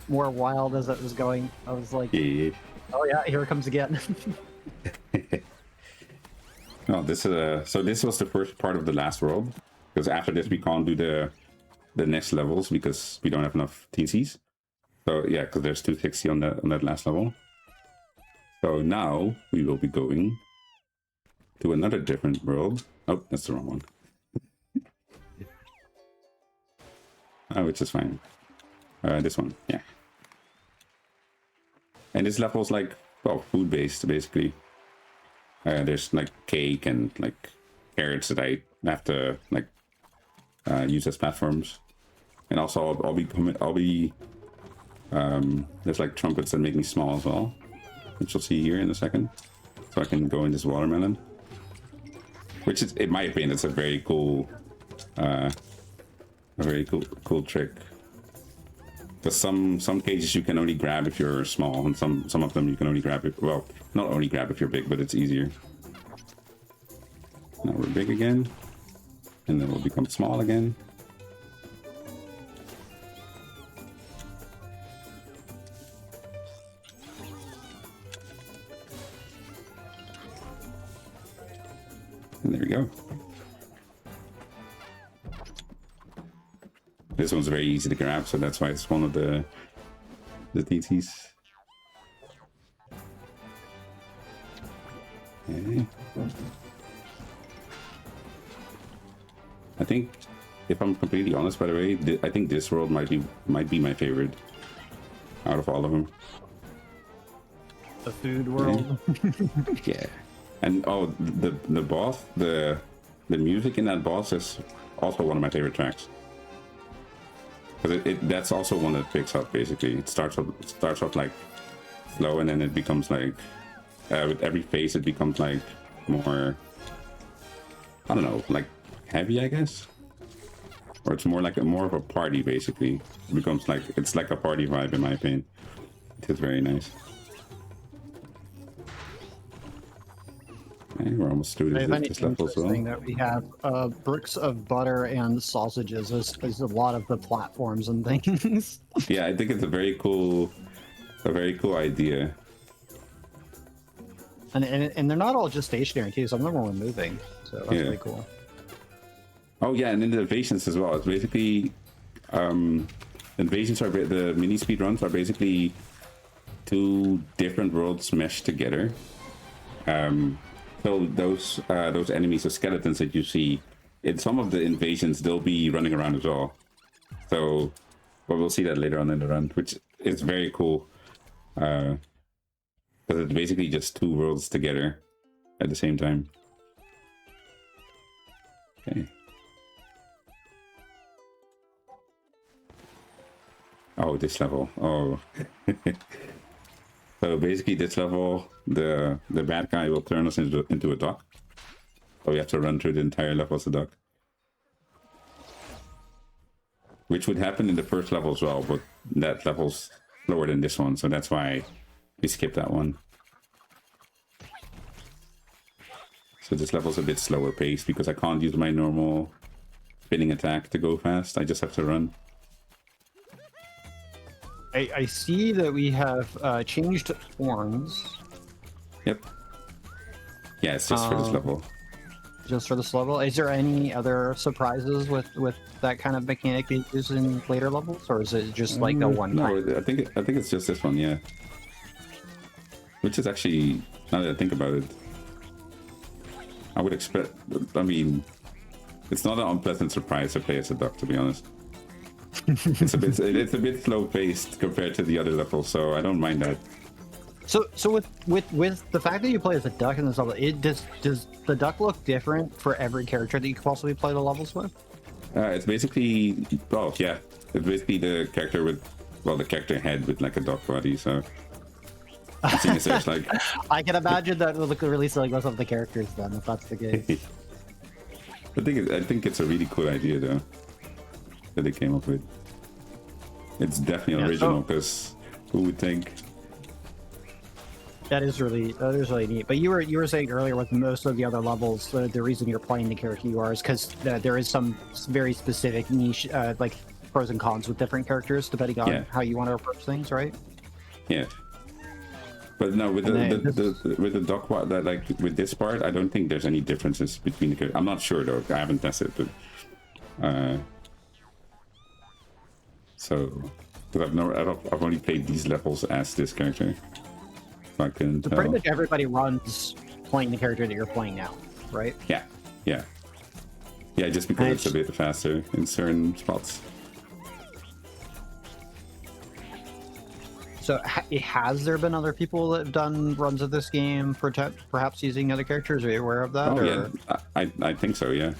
Speaker 1: wild as it was going. I was like,
Speaker 2: yeah.
Speaker 1: oh yeah, here it comes again.
Speaker 2: No, so this was the first part of the last world, because after this we can't do the next levels because we don't have enough TCs. So yeah, because there's 260 on that last level. So now we will be going to another different world. Oh, that's the wrong one. Which is fine. This one, yeah. And this level is like, well, food based basically. There's like cake and like carrots that I have to like use as platforms, and also I'll be there's like trumpets that make me small as well, which you'll see here in a second. So I can go in this watermelon, which is, in my opinion, it's a very cool trick. Because some cages you can only grab if you're small, and some of them you can only grab if, well, not only grab if you're big, but it's easier. Now we're big again, and then we'll become small again. And there we go. This one's very easy to grab, so that's why it's one of the TTs. Okay. I think, if I'm completely honest, by the way, I think this world might be my favorite out of all of them.
Speaker 1: The food world.
Speaker 2: Yeah. And oh, the boss, the music in that boss is also one of my favorite tracks. Because that's also one that picks up basically. It starts off like slow, and then it becomes like with every phase it becomes like more, I don't know, like heavy, I guess. Or it's more of a party basically. It becomes like, it's like a party vibe in my opinion. It is very nice. Okay, we're almost through this level as well.
Speaker 1: That we have bricks of butter and sausages is a lot of the platforms and things.
Speaker 2: Yeah, I think it's a very cool idea.
Speaker 1: And they're not all just stationary too. Some of them were moving, so that's
Speaker 2: Yeah.
Speaker 1: really cool.
Speaker 2: Oh yeah, and then the invasions as well. It's basically invasions are the mini speed runs are basically two different worlds meshed together. So those enemies, the skeletons that you see in some of the invasions, they'll be running around as well. So, but we'll see that later on in the run, which is very cool. Because it's basically just two worlds together at the same time. Okay. Oh, this level. Oh. So basically this level, the bad guy will turn us into a duck. So we have to run through the entire level as a duck. Which would happen in the first level as well, but that level's slower than this one, so that's why we skipped that one. So this level's a bit slower paced because I can't use my normal spinning attack to go fast. I just have to run.
Speaker 1: I see that we have changed horns.
Speaker 2: Yep. Yeah, it's just for this level.
Speaker 1: Just for this level. Is there any other surprises with that kind of mechanic being used in later levels, or is it just like a one time?
Speaker 2: No, I think it's just this one, yeah. Which is actually, now that I think about it, I would expect. I mean, it's not an unpleasant surprise to play as a duck, to be honest. It's a bit slow paced compared to the other levels, so I don't mind that.
Speaker 1: So with the fact that you play as a duck in this level, does the duck look different for every character that you can possibly play the levels with?
Speaker 2: It's basically, well, yeah, it's basically the character with, well, the character head with like a duck body. So seeing as there's like,
Speaker 1: I can imagine that would look really silly with some of the characters then, if that's the case.
Speaker 2: I think it's a really cool idea though that they came up with. It's definitely original because who would think?
Speaker 1: That is really neat. But you were saying earlier with most of the other levels, the reason you're playing the character you are is because there is some very specific niche, like pros and cons with different characters depending on how you want to approach things, right?
Speaker 2: Yeah. But no, with the duck part, that like with this part, I don't think there's any differences between the characters. I'm not sure though. I haven't tested, but so because I've only played these levels as this character. So I couldn't tell.
Speaker 1: Pretty much everybody runs playing the character that you're playing now, right?
Speaker 2: Yeah. Just because it's a bit faster in certain spots.
Speaker 1: So has there been other people that have done runs of this game, perhaps using other characters? Are you aware of that?
Speaker 2: Oh, yeah, I think so, yeah.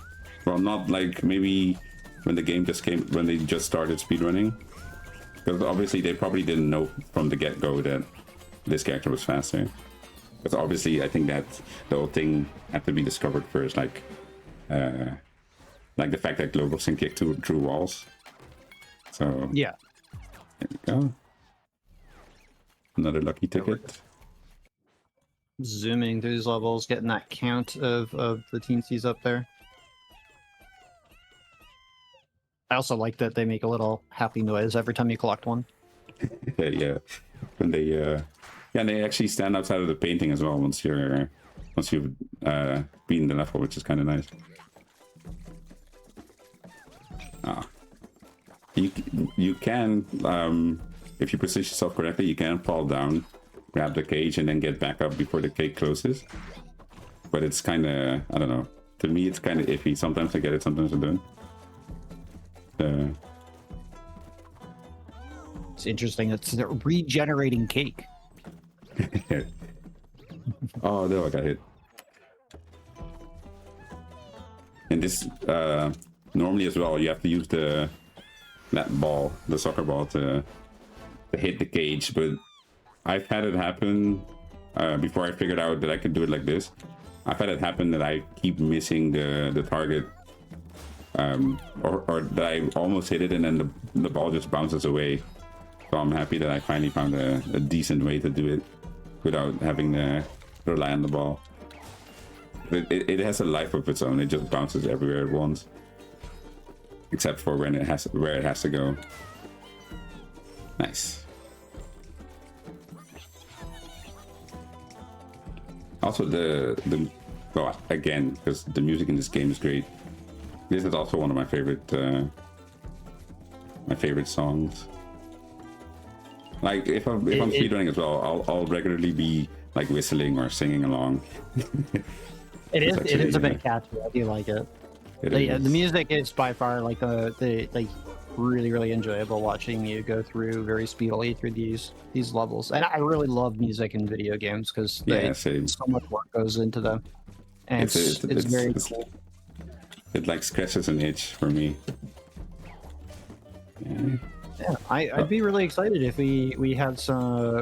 Speaker 2: Well, not like maybe when the game when they just started speedrunning. Because obviously they probably didn't know from the get-go that this character was faster. Because obviously I think that the whole thing had to be discovered first, like the fact that Globals can kick through walls. So
Speaker 1: yeah.
Speaker 2: There we go. Another lucky ticket.
Speaker 1: Zooming through these levels, getting that count of the teensies up there. I also like that they make a little happy noise every time you collect one.
Speaker 2: Yeah, when they and they actually stand outside of the painting as well once you've beaten the level, which is kind of nice. You can if you position yourself correctly, you can fall down, grab the cage, and then get back up before the cage closes. But it's kind of, I don't know. To me, it's kind of iffy. Sometimes I get it, sometimes I don't.
Speaker 1: It's interesting. It's a regenerating cake.
Speaker 2: Oh no, I got hit. And this normally as well, you have to use the soccer ball to hit the cage, but I've had it happen before I figured out that I could do it like this. I've had it happen that I keep missing the target, or that I almost hit it and then the ball just bounces away. So I'm happy that I finally found a decent way to do it without having to rely on the ball. It has a life of its own. It just bounces everywhere at once, except for when where it has to go. Nice. Also, well, again, because the music in this game is great. This is also one of my favorite songs. Like if I'm speedrunning as well, I'll regularly be like whistling or singing along.
Speaker 1: It is a bit catchy. I do like it. The music is by far like the like really enjoyable watching you go through very speedily through these levels. And I really love music in video games because so much work goes into them, and it's very cool.
Speaker 2: It like scratches an itch for me.
Speaker 1: Yeah, I'd be really excited if we had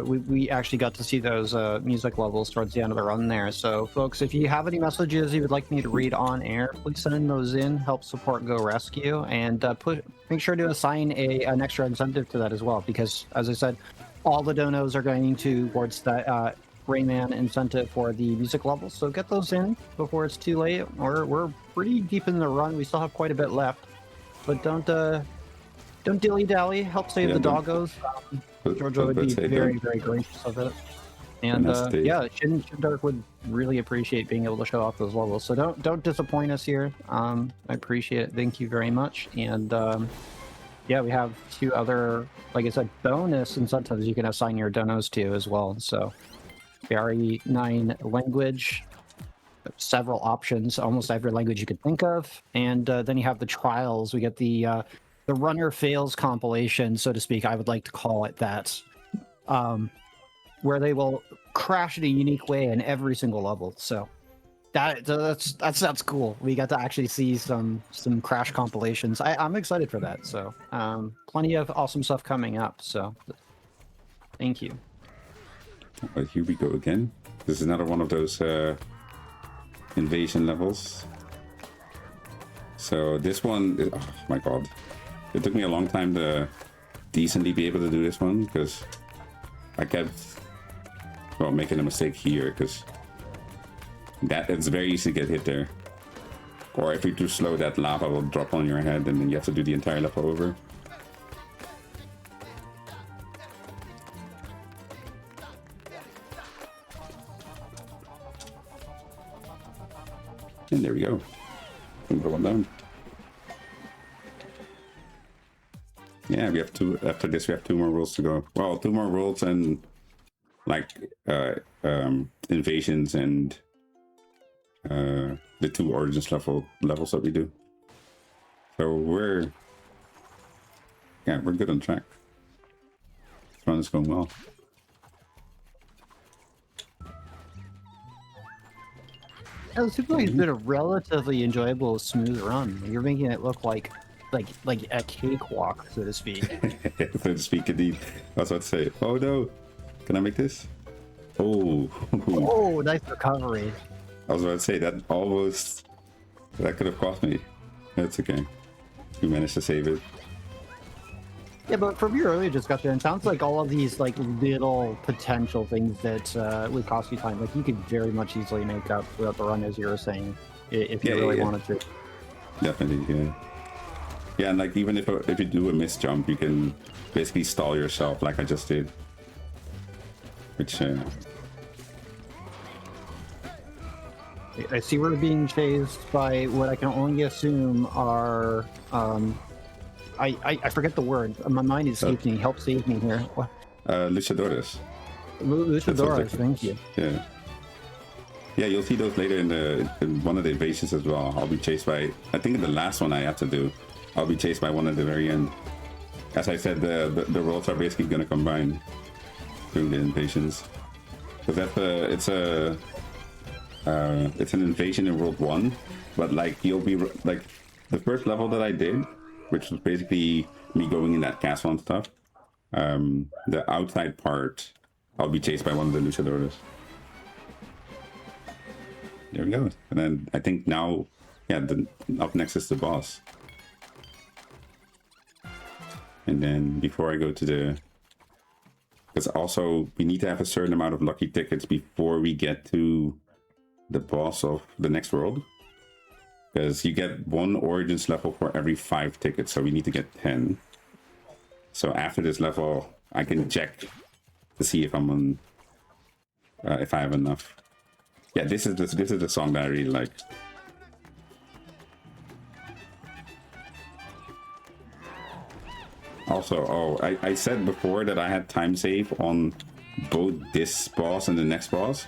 Speaker 1: we actually got to see those music levels towards the end of the run there. So folks, if you have any messages you would like me to read on air, please send those in. Help support Go Rescue, and make sure to assign an extra incentive to that as well, because as I said, all the donos are going towards that Rayman incentive for the music levels. So get those in before it's too late. We're pretty deep in the run. We still have quite a bit left, but don't dilly-dally. Help save the doggos. Giorgio would be very gracious of it. And yeah, ShinDark would really appreciate being able to show off those levels. So don't disappoint us here. I appreciate it. Thank you very much. And yeah, we have 2 other, like I said, bonus incentives you can assign your donos to as well. So RE9 language, several options, almost every language you could think of. And then you have the trials. We get the runner fails compilation, so to speak. I would like to call it that, where they will crash in a unique way in every single level. So that's cool. We got to actually see some crash compilations. I'm excited for that. So plenty of awesome stuff coming up. So thank you.
Speaker 2: Well, here we go again. This is another one of those invasion levels. So this one is, oh my god. It took me a long time to decently be able to do this one, because I kept, well, making a mistake here, because it's very easy to get hit there. Or if you're too slow, that lava will drop on your head, and then you have to do the entire level over. And there we go. Put one down. Yeah, we have 2. After this, we have 2 more worlds to go. Well, 2 more worlds and like invasions and the 2 origins levels that we do. So we're good on track. This run is going well.
Speaker 1: Yeah, it seems like it's been a relatively enjoyable, smooth run. You're making it look like a cakewalk, so to speak.
Speaker 2: So to speak, indeed. I was about to say, oh no, can I make this? Oh.
Speaker 1: Oh, nice recovery.
Speaker 2: I was about to say that could have cost me. That's okay. We managed to save it.
Speaker 1: Yeah, but from your earlier discussion, it sounds like all of these like little potential things that would cost you time, like you could very much easily make up throughout the run, as you were saying, if you really wanted to.
Speaker 2: Definitely, yeah. Yeah, and like even if you do a miss jump, you can basically stall yourself like I just did. Which
Speaker 1: I see we're being chased by what I can only assume are I forget the word. My mind is escaping me. Help save me here.
Speaker 2: luchadores.
Speaker 1: Luchadores, thank you.
Speaker 2: Yeah. Yeah, you'll see those later in one of the invasions as well. I'll be chased by, I think in the last one I had to do, I'll be chased by one at the very end. As I said, the roles are basically going to combine during the invasions. Because it's an invasion in World 1, but like you'll be like the first level that I did, which was basically me going in that castle and stuff. The outside part, I'll be chased by one of the luchadores. There we go. And then I think now, yeah, up next is the boss. And then before I go to the... Because also, we need to have a certain amount of lucky tickets before we get to the boss of the next world. Because you get 1 Origins level for every 5 tickets, so we need to get 10. So after this level, I can check to see if I'm on... if I have enough. Yeah, this is the song that I really like. Also, I said before that I had time save on both this boss and the next boss,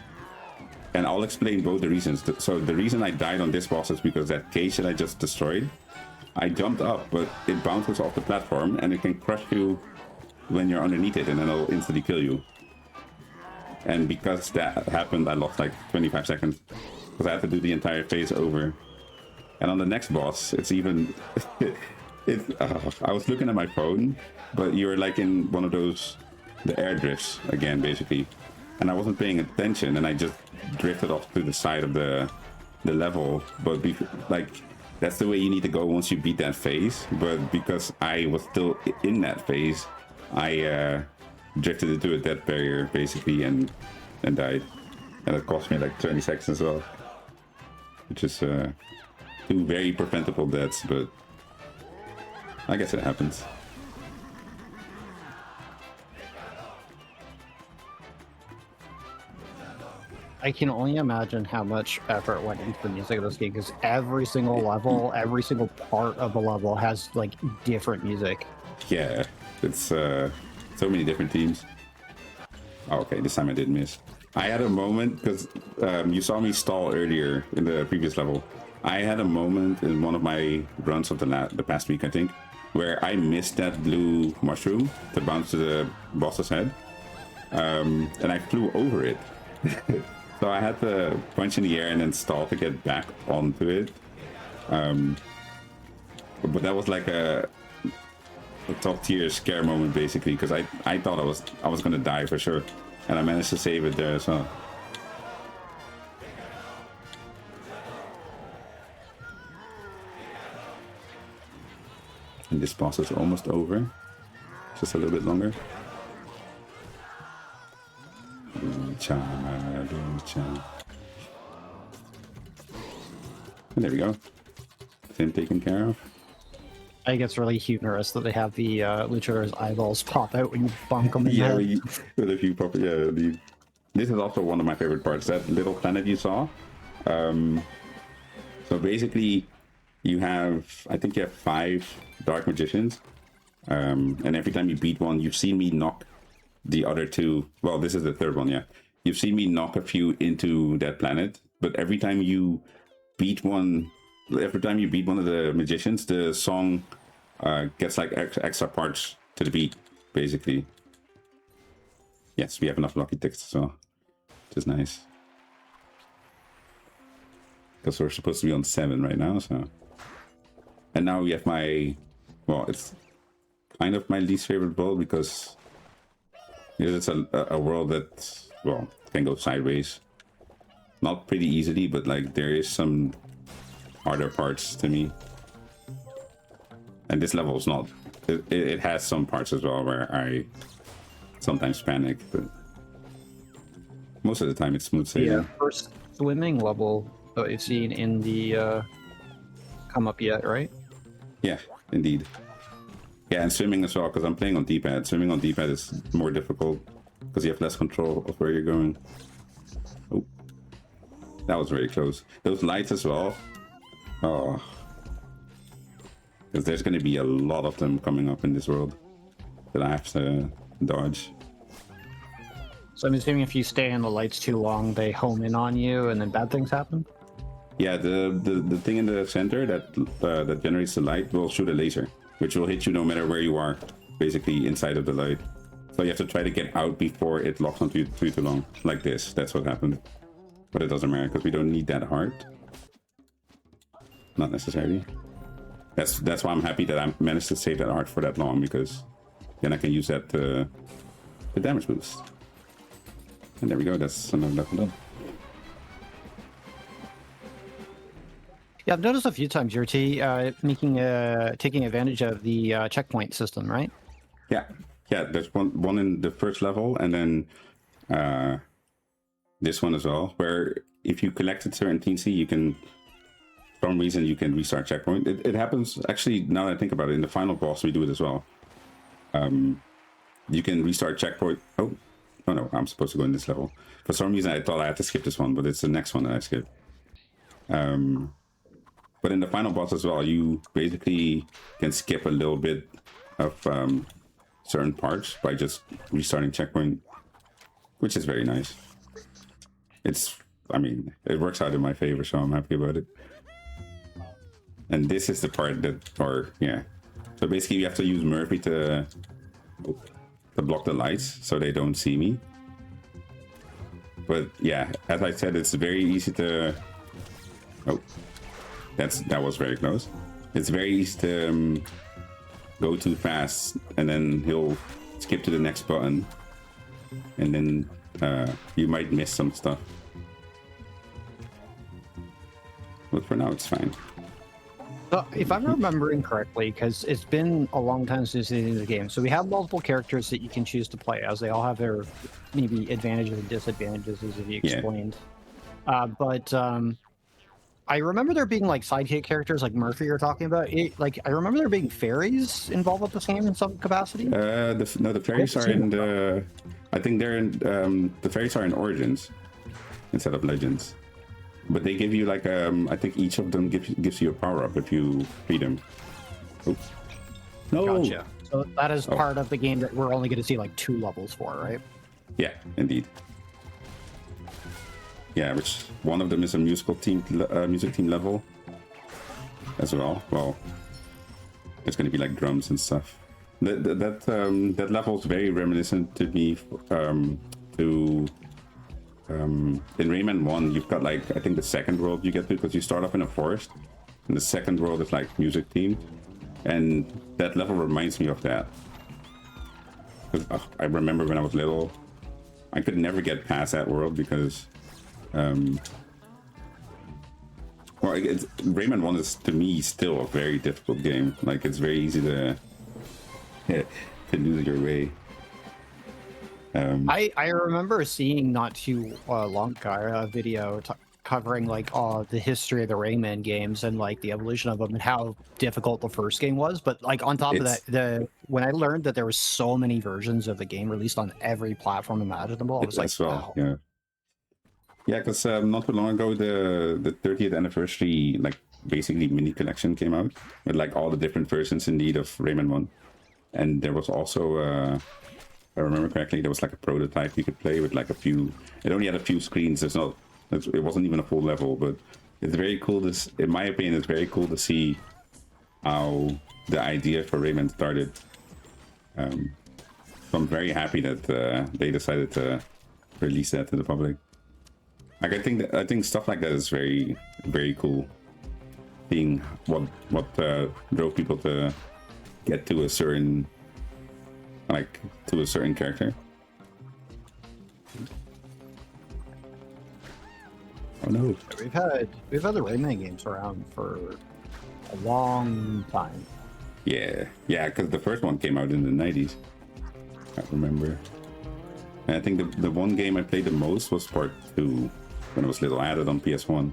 Speaker 2: and I'll explain both the reasons. So the reason I died on this boss is because that cage that I just destroyed, I jumped up, but it bounces off the platform and it can crush you when you're underneath it, and then it'll instantly kill you. And because that happened, I lost like 25 seconds because I had to do the entire phase over. And on the next boss, it's even I was looking at my phone, but you're like in one of those, the air drifts again, basically. And I wasn't paying attention, and I just drifted off to the side of the level. But like, that's the way you need to go once you beat that phase. But because I was still in that phase, I drifted into a death barrier, basically, and died. And it cost me like 20 seconds as well. Which is 2 very preventable deaths, but I guess it happens.
Speaker 1: I can only imagine how much effort went into the music of this game, because every single level, every single part of the level has like different music.
Speaker 2: Yeah, it's so many different teams. Oh, okay, this time I didn't miss. I had a moment, because you saw me stall earlier in the previous level. I had a moment in one of my runs of the past week, I think, where I missed that blue mushroom to bounce to the boss's head, and I flew over it. So I had to punch in the air and then stall to get back onto it. But that was like a top tier scare moment, basically, because I thought I was gonna die for sure, and I managed to save it there as well. And this boss is almost over. Just a little bit longer. And there we go. Same taken care of.
Speaker 1: I think it's really humorous that they have the luchador's eyeballs pop out when you bonk them in the head.
Speaker 2: With a few proper. Yeah, this is also one of my favorite parts. That little planet you saw. So basically, you have, I think you have 5 dark magicians, and every time you beat one, you've seen me knock the other 2. Well, this is the 3rd one, yeah. You've seen me knock a few into that planet, but every time you beat one of the magicians, the song gets like extra parts to the beat, basically. Yes, we have enough lucky tickets as well, which is nice. Because we're supposed to be on 7 right now, so. And now we have well, it's kind of my least favorite world, because it's a world that, well, can go sideways. Not pretty easily, but like there is some harder parts to me. And this level is not. It has some parts as well where I sometimes panic, but most of the time it's smooth sailing.
Speaker 1: Yeah, first swimming level that we've seen in the come up yet, right?
Speaker 2: Yeah, indeed. Yeah, and swimming as well, because I'm playing on D-pad. Swimming on D-pad is more difficult because you have less control of where you're going. Oh, that was very close. Those lights as well. Oh, because there's going to be a lot of them coming up in this world that I have to dodge.
Speaker 1: So I'm assuming if you stay in the lights too long, they home in on you, and then bad things happen.
Speaker 2: Yeah, the thing in the center that generates the light will shoot a laser, which will hit you no matter where you are, basically inside of the light. So you have to try to get out before it locks onto you too long, like this. That's what happened. But it doesn't matter because we don't need that heart. Not necessarily. That's why I'm happy that I managed to save that heart for that long, because then I can use that the damage boost. And there we go. That's another level done.
Speaker 1: Yeah, I've noticed a few times you're taking advantage of the checkpoint system, right?
Speaker 2: Yeah. There's one in the first level, and then this one as well, where if you collected certain TNC, you can, for some reason, you can restart checkpoint. It happens, actually, now that I think about it, in the final boss, we do it as well. You can restart checkpoint. Oh, Oh no, I'm supposed to go in this level. For some reason, I thought I had to skip this one, but it's the next one that I skipped. But in the final boss as well, you basically can skip a little bit of certain parts by just restarting checkpoint, which is very nice. I mean, it works out in my favor, so I'm happy about it. And this is the part yeah. So basically, you have to use Murphy to block the lights so they don't see me. But yeah, as I said, it's very easy to. Oh, that was very close. It's very easy to go too fast, and then he'll skip to the next button, and then you might miss some stuff. But for now, it's fine.
Speaker 1: So if I'm remembering correctly, because it's been a long time since I've seen the game, so we have multiple characters that you can choose to play as. They all have their maybe advantages and disadvantages, as you explained. But I remember there being like sidekick characters like Murphy you're talking about. I remember there being fairies involved with this game in some capacity.
Speaker 2: The fairies are in the. I think they're in. The fairies are in Origins instead of Legends. But they give you like I think each of them gives you a power up if you feed them. Oh. No.
Speaker 1: Gotcha. So that is part of the game that we're only going to see like 2 levels for, right?
Speaker 2: Yeah, indeed. Yeah, which one of them is a music team level as well. Well, it's going to be like drums and stuff. That level is very reminiscent to me to. In Rayman 1, you've got like, I think the second world you get to, because you start off in a forest, and the second world is like music themed, and that level reminds me of that. I remember when I was little, I could never get past that world because, Rayman 1 is to me still a very difficult game. Like it's very easy to lose your way.
Speaker 1: I remember seeing not too long ago a video covering like the history of the Rayman games and like the evolution of them and how difficult the first game was. But like on top of that, when I learned that there were so many versions of the game released on every platform imaginable, I was like, wow.
Speaker 2: Yeah, because not too long ago the 30th anniversary like basically mini collection came out with like all the different versions indeed of Rayman 1, and there was also. If I remember correctly, there was like a prototype you could play with like a few. It only had a few screens. It wasn't even a full level, but it's very cool. In my opinion, it's very cool to see how the idea for Rayman started. So I'm very happy that they decided to release that to the public. Like I think stuff like that is very, very cool. Seeing what drove people to get to a certain. Like to a certain character. Oh no!
Speaker 1: We've had the Rayman games around for a long time.
Speaker 2: Yeah, because the first one came out in the 90s. I remember. And I think the one game I played the most was part 2 when I was little. I had it on PS1.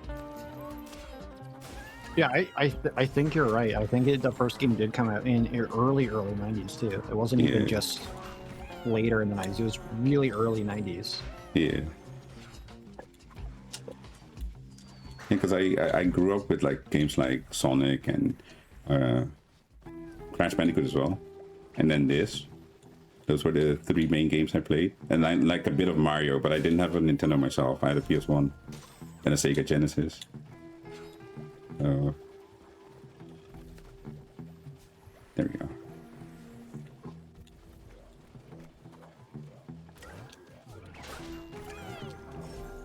Speaker 1: Yeah, I think you're right. I think the first game did come out in early 90s too. It wasn't even just later in the 90s. It was really early 90s.
Speaker 2: Yeah. Because I grew up with like games like Sonic and Crash Bandicoot as well, and then this. Those were the 3 main games I played, and I like a bit of Mario, but I didn't have a Nintendo myself. I had a PS1 and a Sega Genesis. There we go.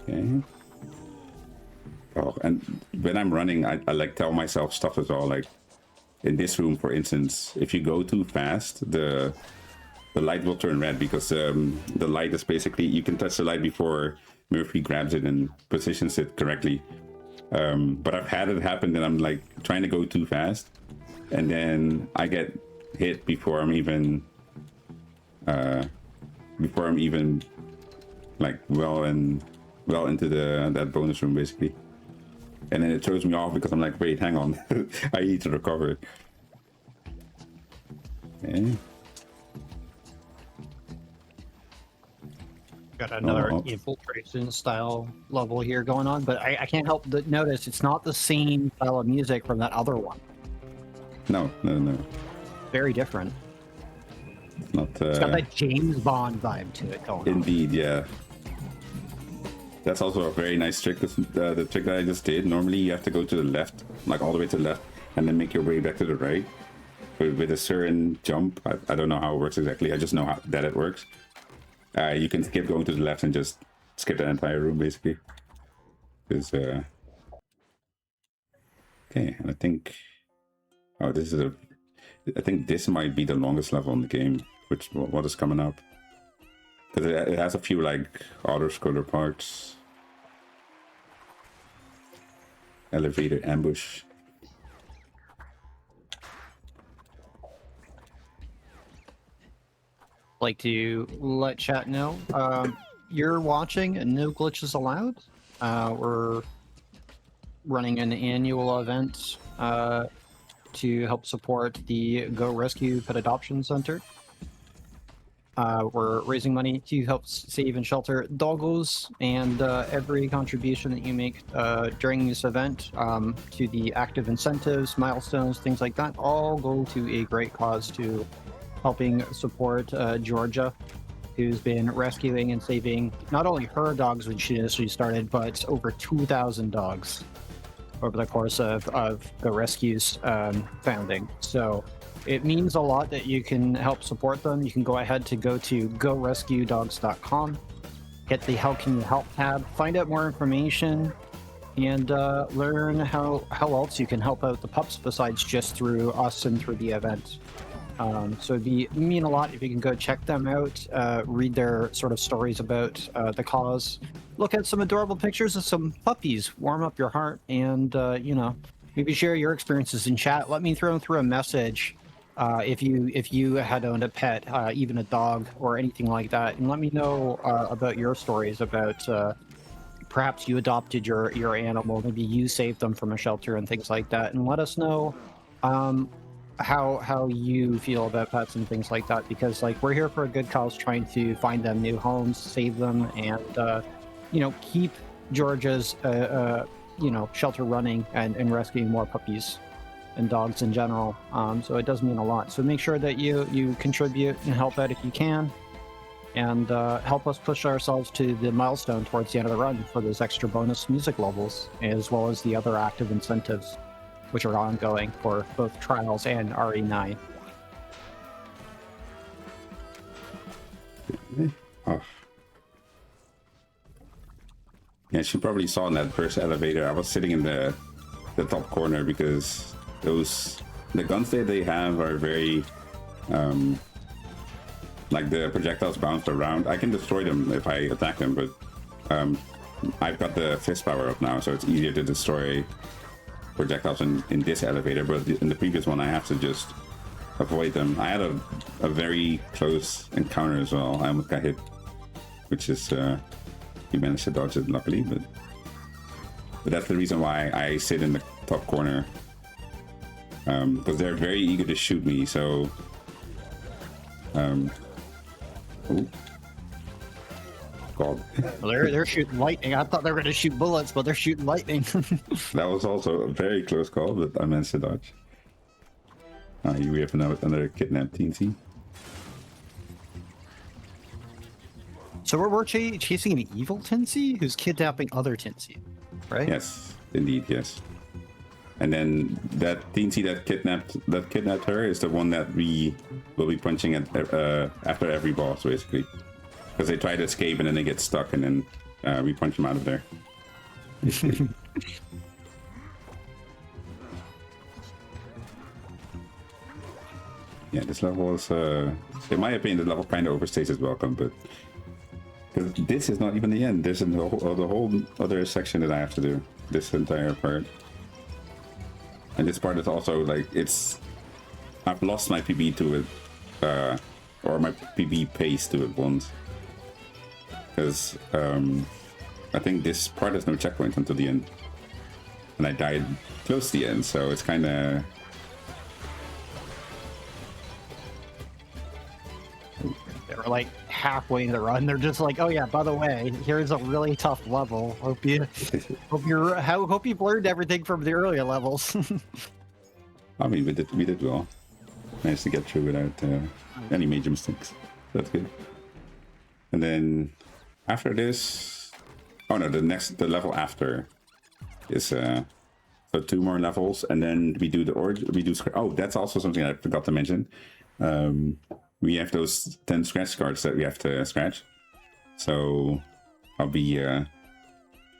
Speaker 2: Okay. Oh, and when I'm running, I like tell myself stuff as well. Like in this room, for instance, if you go too fast, the light will turn red because the light is basically, you can touch the light before Murphy grabs it and positions it correctly. But I've had it happen that I'm like trying to go too fast, and then I get hit before I'm even like well into that bonus room basically, and then it throws me off because I'm like, wait, hang on, I need to recover. Okay.
Speaker 1: Got another
Speaker 2: Oh.
Speaker 1: infiltration style level here going on, but I can't help but notice it's not the same style of music from that other one.
Speaker 2: No.
Speaker 1: Very different.
Speaker 2: Not.
Speaker 1: It's got that James Bond vibe to it going on.
Speaker 2: Indeed, yeah. That's also a very nice trick. The trick that I just did. Normally, you have to go to the left, like all the way to the left, and then make your way back to the right. But with a certain jump, I don't know how it works exactly. I just know that it works. You can skip going to the left and just skip that entire room, basically. Because, okay, and I think... Oh, this is I think this might be the longest level in the game, what is coming up. Because it has a few, like, auto-scroller parts. Elevator ambush.
Speaker 1: Like to let chat know, you're watching No Glitches Allowed. We're running an annual event to help support the Go Rescue Pet Adoption Center. We're raising money to help save and shelter doggos, and every contribution that you make during this event to the active incentives, milestones, things like that, all go to a great cause to helping support Georgia, who's been rescuing and saving not only her dogs when she initially started, but over 2,000 dogs over the course of the rescue's founding. So it means a lot that you can help support them. You can go ahead to gorescuedogs.com, hit the How Can You Help tab, find out more information, and learn how else you can help out the pups besides just through us and through the event. So it'd mean a lot if you can go check them out, read their sort of stories about the cause, look at some adorable pictures of some puppies, warm up your heart, and you know, maybe share your experiences in chat. Let me throw a message if you had owned a pet, even a dog or anything like that, and let me know about your stories about perhaps you adopted your animal, maybe you saved them from a shelter and things like that, and let us know how you feel about pets and things like that, because like we're here for a good cause, trying to find them new homes, save them, and you know, keep Georgia's you know, shelter running and rescuing more puppies and dogs in general. So it does mean a lot. So make sure that you contribute and help out if you can, and help us push ourselves to the milestone towards the end of the run for those extra bonus music levels, as well as the other active incentives which are ongoing for both Trials and RE9.
Speaker 2: Oh. Yeah, she probably saw in that first elevator, I was sitting in the top corner, because the guns that they have are very like the projectiles bounce around. I can destroy them if I attack them, but I've got the fist power up now, so it's easier to destroy projectiles in this elevator, but in the previous one I have to just avoid them. I had a very close encounter as well. I almost got hit, which is you managed to dodge it luckily, but that's the reason why I sit in the top corner, because they're very eager to shoot me. So oh God.
Speaker 1: Well, they're shooting lightning. I thought they were going to shoot bullets, but they're shooting lightning.
Speaker 2: That was also a very close call, but I managed to dodge. Here we have another kidnapped teensy.
Speaker 1: So we're chasing an evil Tinsy who's kidnapping other Tinsy, right?
Speaker 2: Yes, indeed, yes. And then that teensy that kidnapped her is the one that we will be punching at after every boss, basically. Because they try to escape and then they get stuck, and then we punch them out of there. Yeah, this level is, in my opinion, the level kind of overstays its welcome, but because this is not even the end. There's the whole other section that I have to do. This entire part, and this part is also like I've lost my PB to it, or my PB pace to it once. Because I think this part has no checkpoint until the end, and I died close to the end, so it's kind of.
Speaker 1: They were like halfway in the run, they're just like, "Oh yeah, by the way, here's a really tough level. Hope you've learned everything from the earlier levels."
Speaker 2: I mean, we did well. Managed to get through without any major mistakes. That's good. And then after this, oh no, the level after is so 2 more levels, and then we do oh, that's also something I forgot to mention. We have those 10 scratch cards that we have to scratch. So I'll be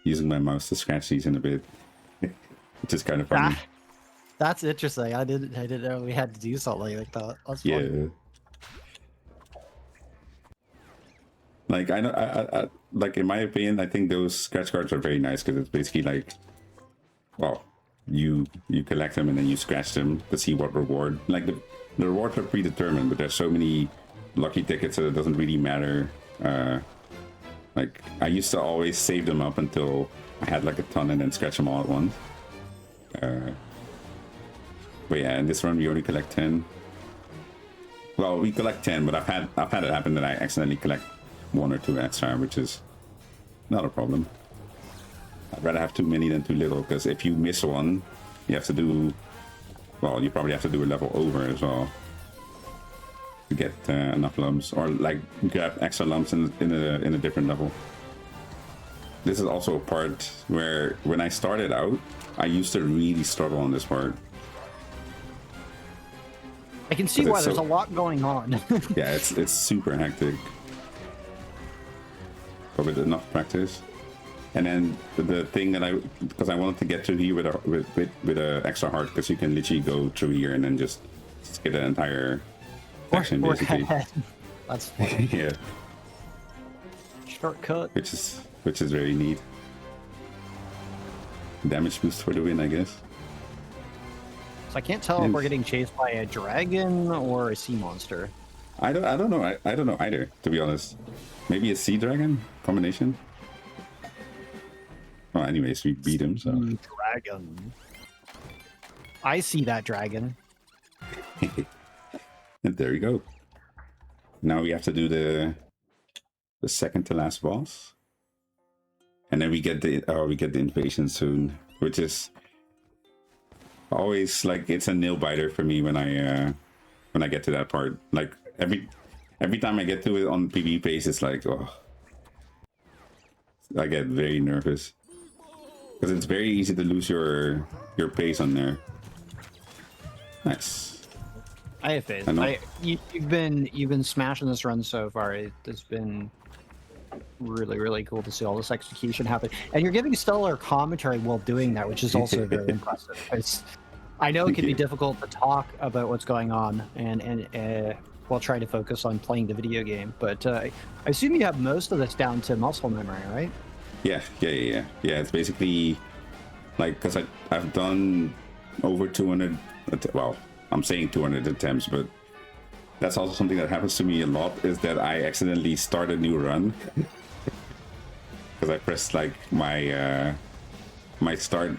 Speaker 2: using my mouse to scratch these in a bit, which is kind of funny.
Speaker 1: That's interesting. I didn't know we had to do something like that. That's
Speaker 2: Yeah.
Speaker 1: funny.
Speaker 2: Like I like, in my opinion, I think those scratch cards are very nice because it's basically like, well, you collect them and then you scratch them to see what reward. Like the rewards are predetermined, but there's so many lucky tickets that it doesn't really matter. Like I used to always save them up until I had like a ton and then scratch them all at once. But yeah, in this run we only collect 10. Well, we collect 10, but I've had it happen that I accidentally collect 1 or 2 extra, which is not a problem. I'd rather have too many than too little, because if you miss one, you have to do, well, you probably have to do a level over as well to get enough lumps, or like grab extra lumps in a different level. This is also a part where when I started out, I used to really struggle on this part.
Speaker 1: I can see why there's a lot going on.
Speaker 2: Yeah, it's super hectic, but with enough practice. And then the thing that because I wanted to get to here with a extra heart, because you can literally go through here and then just skip the entire section basically.
Speaker 1: That's funny.
Speaker 2: Yeah.
Speaker 1: Shortcut.
Speaker 2: Which is very neat. Damage boost for the win, I guess.
Speaker 1: So I can't tell if we're getting chased by a dragon or a sea monster.
Speaker 2: I don't know. I don't know either, to be honest. Maybe a sea dragon combination. Well, anyways, we beat him, so.
Speaker 1: Dragon. I see that dragon.
Speaker 2: And there you go. Now we have to do the second to last boss, and then we get the invasion soon, which is always like, it's a nail biter for me when I get to that part. Like every time I get to it on PvP pace, it's like, oh, I get very nervous because it's very easy to lose your pace on there. Nice.
Speaker 1: I have faith. You've been smashing this run so far. It's been really cool to see all this execution happen, and you're giving stellar commentary while doing that, which is also very impressive. I know it can be difficult to talk about what's going on and while trying to focus on playing the video game, but I assume you have most of this down to muscle memory, right?
Speaker 2: Yeah. It's basically like, because I've done over 200. Well, I'm saying 200 attempts, but that's also something that happens to me a lot, is that I accidentally start a new run because I pressed like my start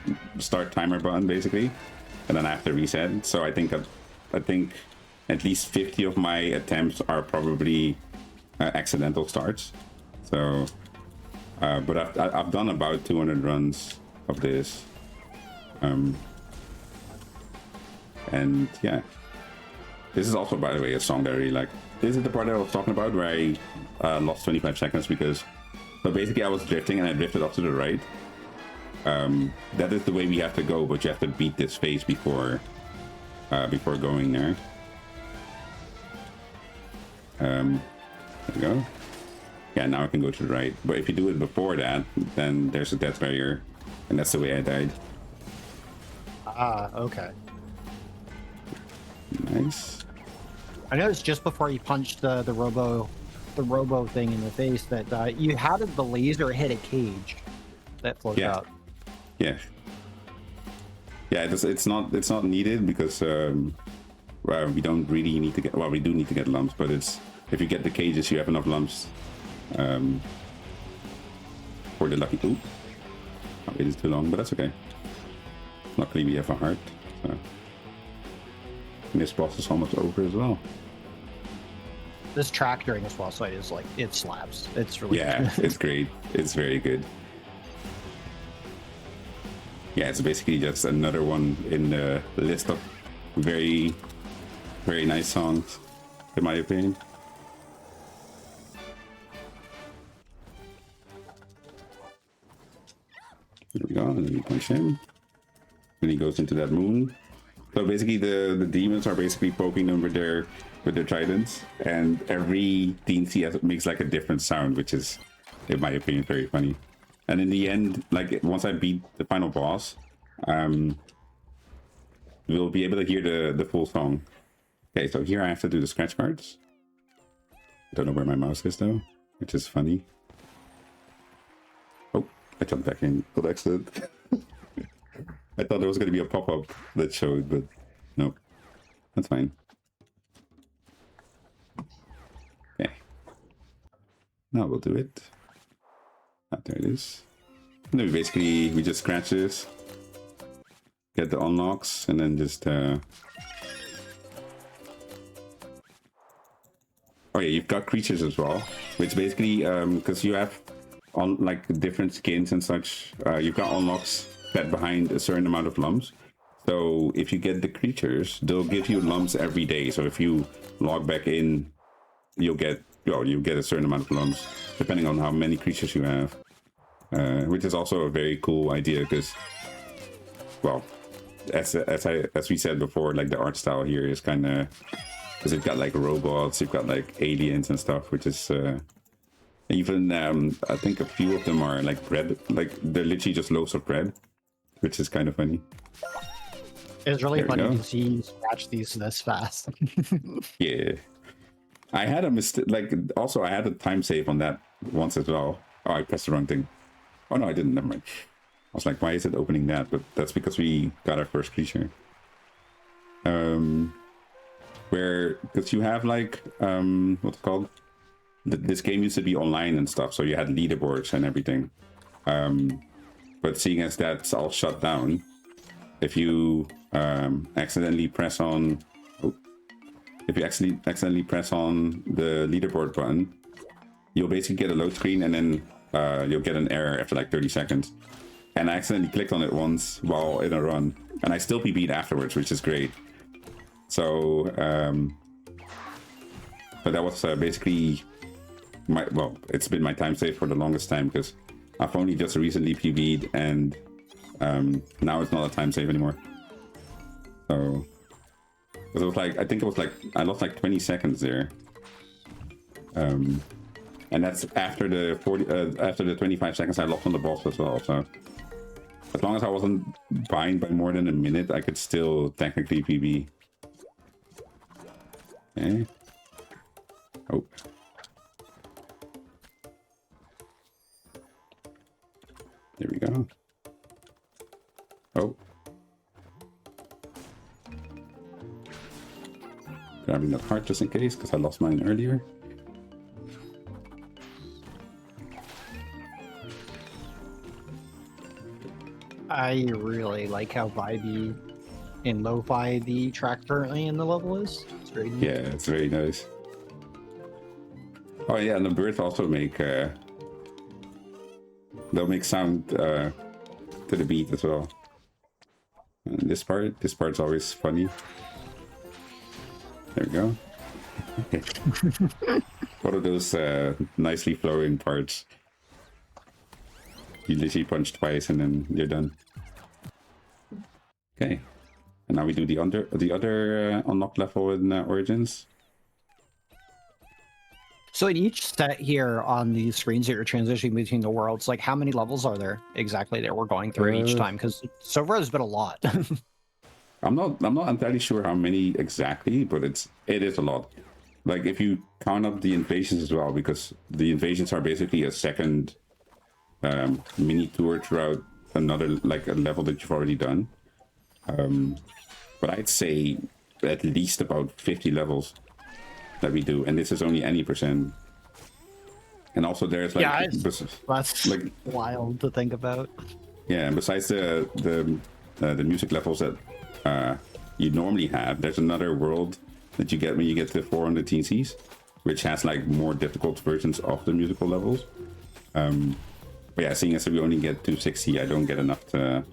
Speaker 2: timer button basically, and then I have to reset. So I think at least 50 of my attempts are probably accidental starts. So, but I've done about 200 runs of this, and yeah. This is also, by the way, a song that I really like. This is the part that I was talking about where I lost 25 seconds because, so basically I was drifting and I drifted off to the right. That is the way we have to go, but you have to beat this phase before going there. There we go. Yeah, now I can go to the right. But if you do it before that, then there's a death barrier, and that's the way I died.
Speaker 1: Ah, okay.
Speaker 2: Nice.
Speaker 1: I noticed just before you punched the robo thing in the face that you had the laser hit a cage that floats out.
Speaker 2: Yeah. It's not needed because we don't really need to get. Well, we do need to get lumps, but it's, if you get the cages, you have enough lumps for the lucky. Ooh, I waited too long, but that's okay. Luckily, we have a heart. So. And this boss is almost over as well.
Speaker 1: This track during this boss fight is like, it slaps. It's really
Speaker 2: Yeah,
Speaker 1: good.
Speaker 2: it's great. It's very good. Yeah, it's basically just another one in the list of very, very nice songs, in my opinion. There we go, and then you punch him. Then he goes into that moon. So basically the demons are basically poking them with their tridents, and every DNC makes like a different sound, which is, in my opinion, very funny. And in the end, like once I beat the final boss, we'll be able to hear the full song. Okay, so here I have to do the scratch cards. Don't know where my mouse is though, which is funny. Oh, I jumped back in on accident. I thought there was going to be a pop-up that showed, but no, that's fine. Okay, now we'll do it. Ah, there it is. And then we just scratch this, get the unlocks, and then just oh yeah, you've got creatures as well, which basically because you have on like different skins and such, you've got unlocks that behind a certain amount of lumps. So if you get the creatures, they'll give you lumps every day. So if you log back in, you'll get a certain amount of lumps depending on how many creatures you have, which is also a very cool idea because, well, as we said before, like the art style here is kind of, because you've got like robots, you've got like aliens and stuff, which is even I think a few of them are like bread, like they're literally just loaves of bread, which is kind of funny.
Speaker 1: It's really funny to see you scratch these this fast.
Speaker 2: Yeah, I had a mistake. Like also, I had a time save on that once as well. Oh, I pressed the wrong thing. Oh no, I didn't. Never mind. I was like, why is it opening that? But that's because we got our first creature. Where because you have like what's it called? This game used to be online and stuff, so you had leaderboards and everything. But seeing as that's all shut down, if you accidentally press on, accidentally press on the leaderboard button, you'll basically get a load screen, and then you'll get an error after like 30 seconds. And I accidentally clicked on it once while in a run, and I still PB'd afterwards, which is great. So, but that was basically it's been my time save for the longest time because I've only just recently PB'd, and now it's not a time save anymore. So, because it was like, I think it was like, I lost like 20 seconds there. And that's after the after the 25 seconds I lost on the boss as well. So, as long as I wasn't behind by more than a minute, I could still technically PB. Okay. Oh. There we go. Oh. Grabbing that heart just in case, because I lost mine earlier.
Speaker 1: I really like how vibey and lo-fi the track currently in the level is. It's very neat.
Speaker 2: Yeah, it's very nice. Oh yeah, and the birds also make they'll make sound to the beat as well. And this part's always funny. There we go. One of those nicely flowing parts. You literally punch twice and then you're done. Okay, and now we do the other unlocked level in Origins.
Speaker 1: So in each set here on these screens that you're transitioning between the worlds, like how many levels are there exactly that we're going through each time? Because so far there's been a lot.
Speaker 2: I'm not entirely sure how many exactly, but it is a lot. Like if you count up the invasions as well, because the invasions are basically a second mini tour throughout another, like a level that you've already done. But I'd say at least about 50 levels that we do, and this is only any %. And also there's like,
Speaker 1: yeah, that's like wild to think about.
Speaker 2: Yeah, and besides the music levels that you normally have, there's another world that you get when you get to 400 TCs, which has like more difficult versions of the musical levels. But yeah, seeing as we only get 260, I don't get enough to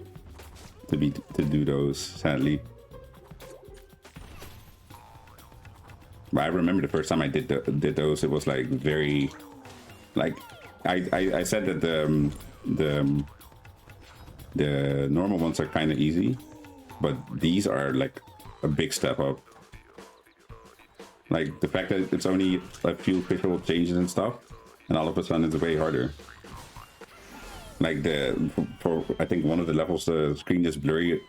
Speaker 2: do those, sadly. But I remember the first time I did those, it was like very, like I said that the normal ones are kind of easy, but these are like a big step up. Like the fact that it's only a few visual changes and stuff, and all of a sudden it's way harder. Like for I think one of the levels, the screen is blurry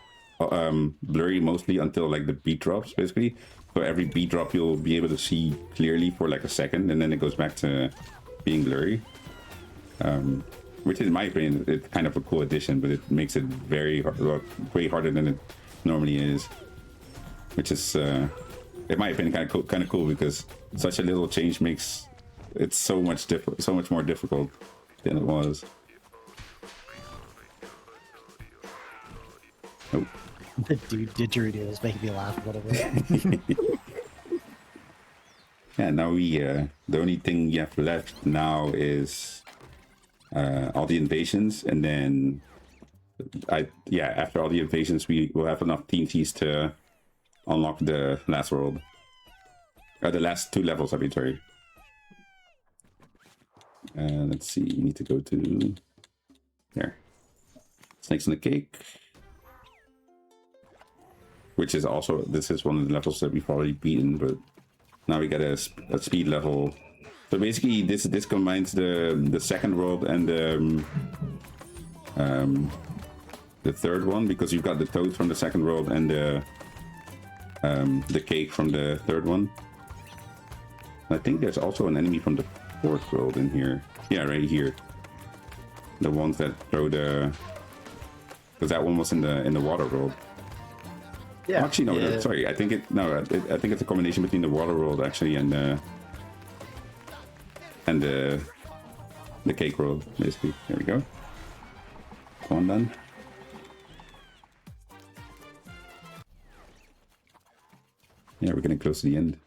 Speaker 2: mostly until like the beat drops, basically. So every beat drop you'll be able to see clearly for like a second, and then it goes back to being blurry. Which in my opinion, it's kind of a cool addition, but it makes it very hard, way harder than it normally is. Which is, in my opinion, kind of cool because such a little change makes it so much more difficult than it was. Oh.
Speaker 1: The didgeridoo is making me laugh a little bit.
Speaker 2: Yeah, now the only thing you have left now is all the invasions, and then after all the invasions we will have enough TNTs to unlock the last world. The last 2 levels, I mean, sorry. Let's see, you need to go to there. Snakes in the Cake. Which is also, this is one of the levels that we've already beaten, but now we get a speed level. So basically this combines the second world and the third one, because you've got the toad from the second world and the cake from the third one. I think there's also an enemy from the fourth world in here. Yeah, right here. The ones that throw because that one was in the water world.
Speaker 1: Yeah.
Speaker 2: Actually, no.
Speaker 1: Yeah.
Speaker 2: Sorry, I think it's a combination between the water world actually and the cake world, basically. There we go. One done. Yeah, we're getting close to the end.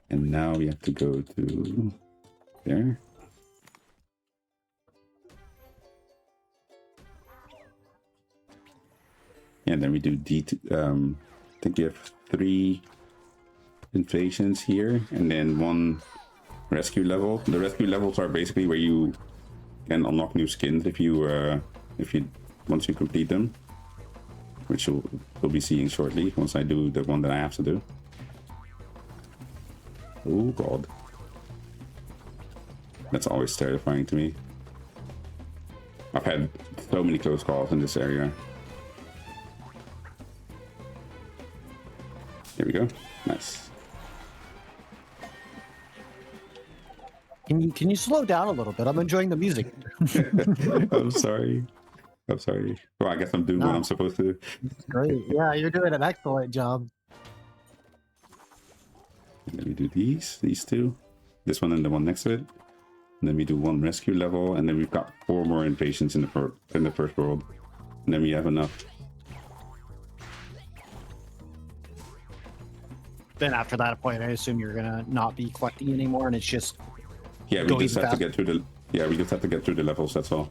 Speaker 2: And now we have to go to there. And then we do I think we have 3 invasions here, and then 1 rescue level. The rescue levels are basically where you can unlock new skins if you once you complete them, which we'll be seeing shortly once I do the one that I have to do. Oh god, that's always terrifying to me. I've had so many close calls in this area. There we go. Nice.
Speaker 1: Can you slow down a little bit? I'm enjoying the music.
Speaker 2: I'm sorry. Well, I guess I'm doing what I'm supposed to.
Speaker 1: Great. Yeah, you're doing an excellent job.
Speaker 2: And then we do these 2. This one and the one next to it. And then we do 1 rescue level, and then we've got 4 more invasions in the first world. And then we have enough.
Speaker 1: Then after that point, I assume you're gonna not be collecting anymore, and it's just
Speaker 2: we just have to get through the levels. That's all.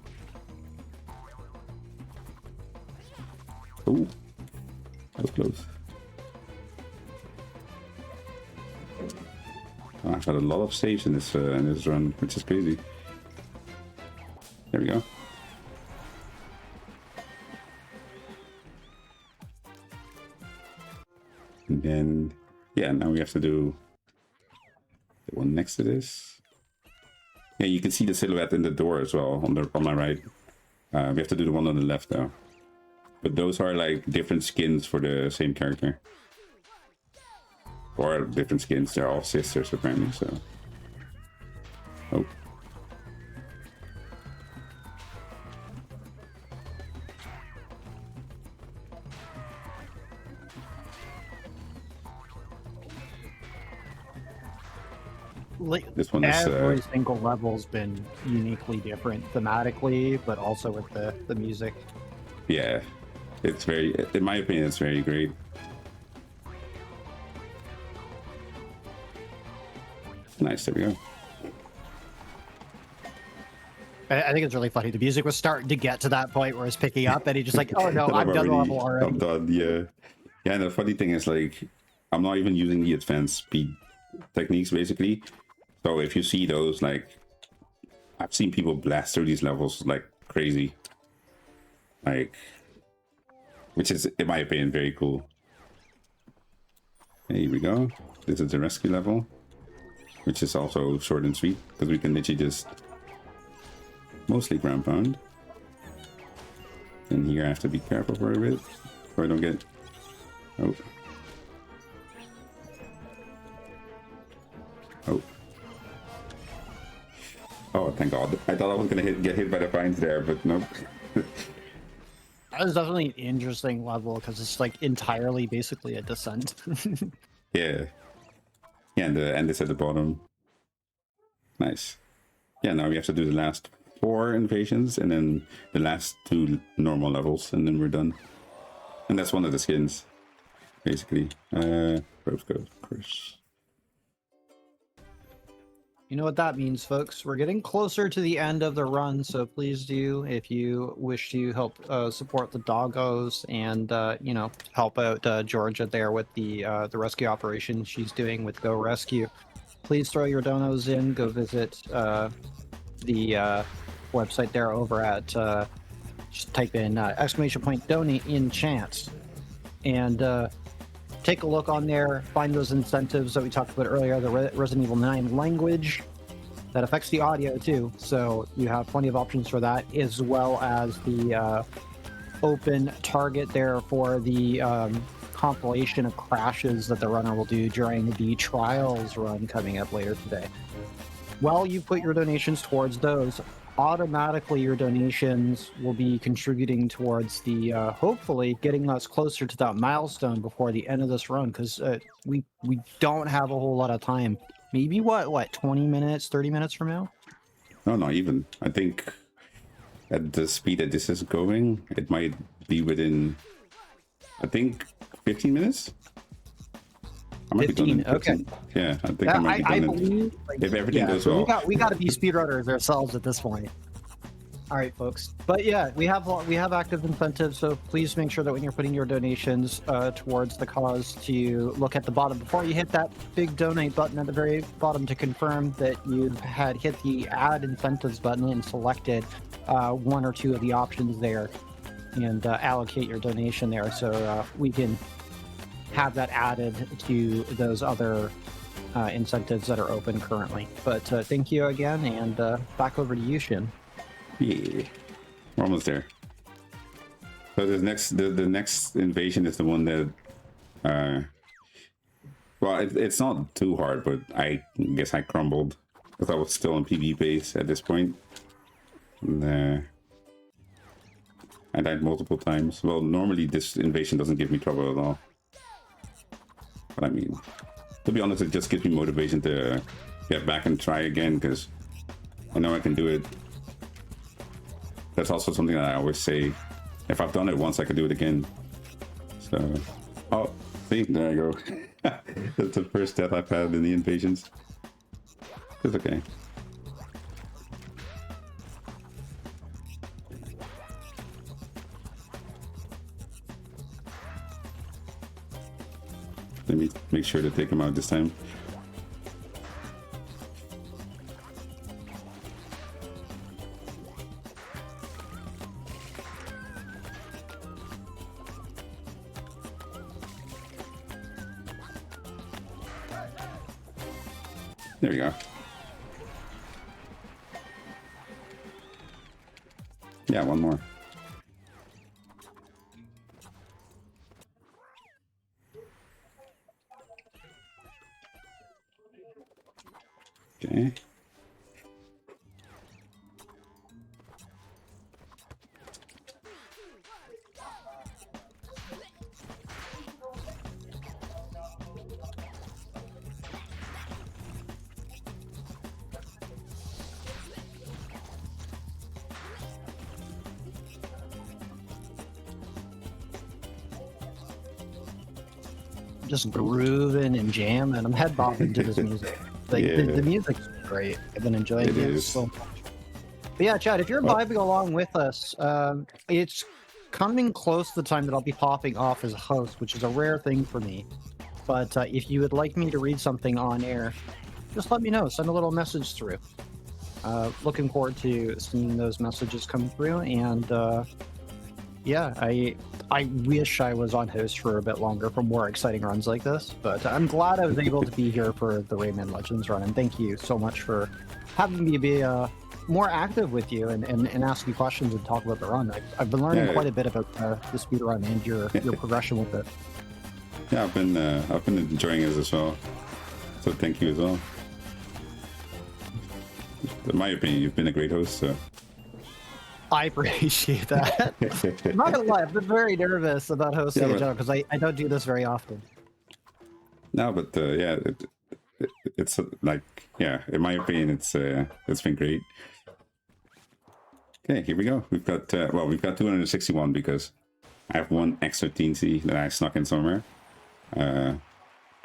Speaker 2: Oh, that was close. Oh, I've got a lot of saves in this run, which is crazy. There we go. And then, yeah, now we have to do the one next to this. Yeah, you can see the silhouette in the door as well on my right. We have to do the one on the left though. But those are like different skins for the same character. Or different skins. They're all sisters apparently, so. Oh. This one is
Speaker 1: every single level's been uniquely different thematically, but also with the music.
Speaker 2: Yeah, it's very, in my opinion, it's very great. Nice, there we go.
Speaker 1: I think it's really funny. The music was starting to get to that point where it's picking up, and he just like, oh no,
Speaker 2: And
Speaker 1: I'm done the
Speaker 2: already-
Speaker 1: level already.
Speaker 2: I'm done, yeah. Yeah, and the funny thing is, like, I'm not even using the advanced speed techniques, basically. So if you see those, like, I've seen people blast through these levels like crazy. Like, which is, in my opinion, very cool. Okay, here we go. This is the rescue level, which is also short and sweet, because we can literally just mostly ground pound. And here I have to be careful for a bit, so I don't get... Oh. Oh. Oh, thank God. I thought I was gonna get hit by the vines there, but nope.
Speaker 1: That was definitely an interesting level because it's like entirely basically a descent.
Speaker 2: Yeah. Yeah, and it's at the bottom. Nice. Yeah, now we have to do the last 4 invasions and then the last 2 normal levels, and then we're done. And that's one of the skins, basically. Rose Gold, of course.
Speaker 1: You know what that means, folks. We're getting closer to the end of the run, so please do, if you wish to help support the doggos and you know, help out Georgia there with the rescue operation she's doing with Go Rescue. Please throw your donos in. Go visit the website there over at just type in ! Donate in chance and take a look on there, find those incentives that we talked about earlier, the Resident Evil 9 language that affects the audio too, so you have plenty of options for that, as well as the open target there for the compilation of crashes that the runner will do during the trials run coming up later today. Well, you put your donations towards those, automatically your donations will be contributing towards the hopefully getting us closer to that milestone before the end of this run, because we don't have a whole lot of time. Maybe what 20 minutes, 30 minutes from now?
Speaker 2: No, not even. I think at the speed that this is going, it might be within, I think, 15 minutes. I might be done
Speaker 1: 15,
Speaker 2: in 15.
Speaker 1: okay.
Speaker 2: Yeah, I think I might be
Speaker 1: I
Speaker 2: done in,
Speaker 1: believe, like,
Speaker 2: if everything goes
Speaker 1: so
Speaker 2: well.
Speaker 1: we got to be speedrunners ourselves at this point. All right, folks. But yeah, we have active incentives, so please make sure that when you're putting your donations towards the cause, to look at the bottom before you hit that big donate button at the very bottom to confirm that you've had hit the add incentives button and selected 1 or 2 of the options there, and allocate your donation there, so we can have that added to those other incentives that are open currently. But thank you again, and back over to you, Shin.
Speaker 2: Yeah, we're almost there. So the next invasion is the one that, well, it's not too hard, but I guess I crumbled because I was still on PvP base at this point. And, I died multiple times. Well, normally this invasion doesn't give me trouble at all. But I mean, to be honest, it just gives me motivation to get back and try again, because I know I can do it. That's also something that I always say. If I've done it once, I can do it again. So, oh, see, there I go. That's the first death I've had in the invasions. It's okay. Let me make sure to take him out this time. There we go. Yeah, one more. Okay.
Speaker 1: Just grooving and jamming. I'm head bopping to this music. Like
Speaker 2: Yeah.
Speaker 1: the music's great. I've been enjoying
Speaker 2: It
Speaker 1: it
Speaker 2: is.
Speaker 1: so much. But yeah, Chad, if you're
Speaker 2: Well-
Speaker 1: vibing along with us, it's coming close to the time that I'll be popping off as a host, which is a rare thing for me. But if you would like me to read something on air, just let me know. Send a little message through. Looking forward to seeing those messages come through. And yeah, I wish I was on host for a bit longer for more exciting runs like this. But I'm glad I was able to be here for the Rayman Legends run. And thank you so much for having me be more active with you and ask you questions and talk about the run. I've been learning
Speaker 2: Yeah.
Speaker 1: quite a bit about the speed run and your progression with it.
Speaker 2: Yeah, I've been enjoying it as well. So thank you as well. In my opinion, you've been a great host. So.
Speaker 1: I appreciate that. I'm not gonna lie, I've been very nervous about hosting
Speaker 2: Yeah,
Speaker 1: in
Speaker 2: but-
Speaker 1: general because I don't do this very often.
Speaker 2: No, but yeah, it's like, yeah, in my opinion, it's been great. Okay, here we go. We've got well, we've got 261 because I have one extra teensy that I snuck in somewhere.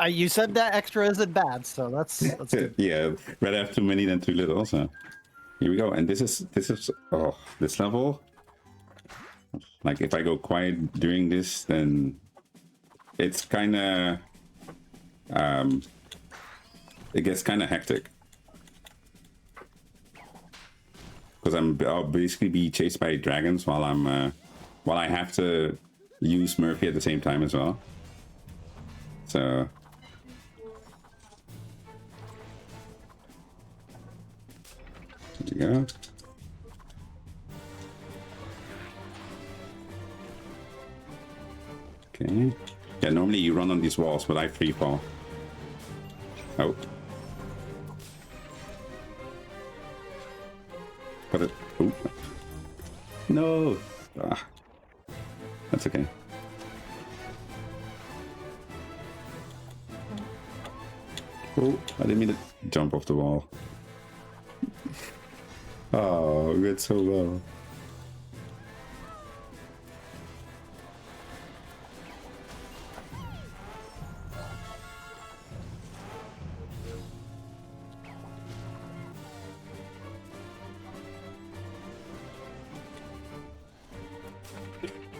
Speaker 1: You said that extra isn't bad, so that's good.
Speaker 2: Yeah, rather have too many than too little. So here we go. And this is oh, this level. Like if I go quiet during this, then it's kind of it gets kind of hectic because I'll basically be chased by dragons while I have to use Murphy at the same time as well. So there you go. Okay. Yeah, normally you run on these walls, but I free fall. Oh. But it. Oh. No. Ah. That's okay. Oh, I didn't mean to jump off the wall. Oh, we went so low.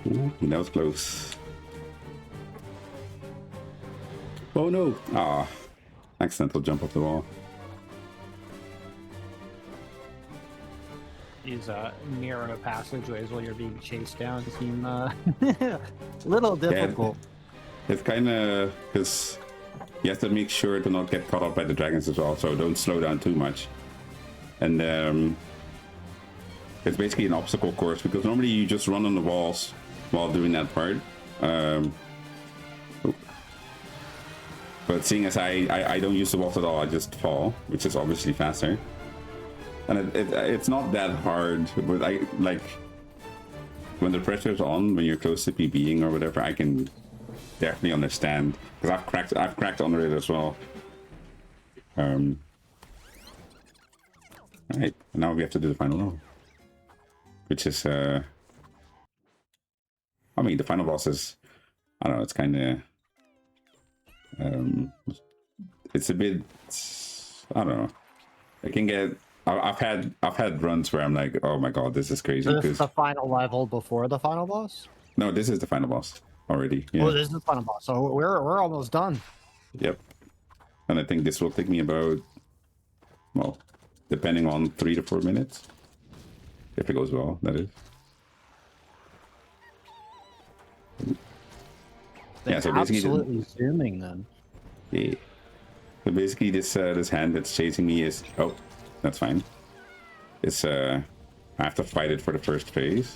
Speaker 2: Ooh, that was close. Oh no! Ah, accidental jump off the wall.
Speaker 1: These narrow passageways while you're being chased down seem a little difficult.
Speaker 2: It's kind of because you have to make sure to not get caught up by the dragons as well, so don't slow down too much. And it's basically an obstacle course because normally you just run on the walls while doing that part. But seeing as I don't use the walls at all, I just fall, which is obviously faster. And it's not that hard, but I like when the pressure's on, when you're close to PBing or whatever, I can definitely understand because I've cracked under it as well. All right, now we have to do the final level, which is I mean the final boss is, I don't know, it's kind of it's a bit, I don't know, it can get. I've had runs where I'm like, oh my god, this is crazy.
Speaker 1: This is the final level before the final boss?
Speaker 2: No, this is the final boss already. Yeah.
Speaker 1: Oh, this is the final boss, so we're almost done.
Speaker 2: Yep. And I think this will take me about, well, depending on 3 to 4 minutes, if it goes well, that is. Yeah, so basically,
Speaker 1: Absolutely zooming then.
Speaker 2: yeah. So basically, this hand that's chasing me is, oh, that's fine. It's I have to fight it for the first phase.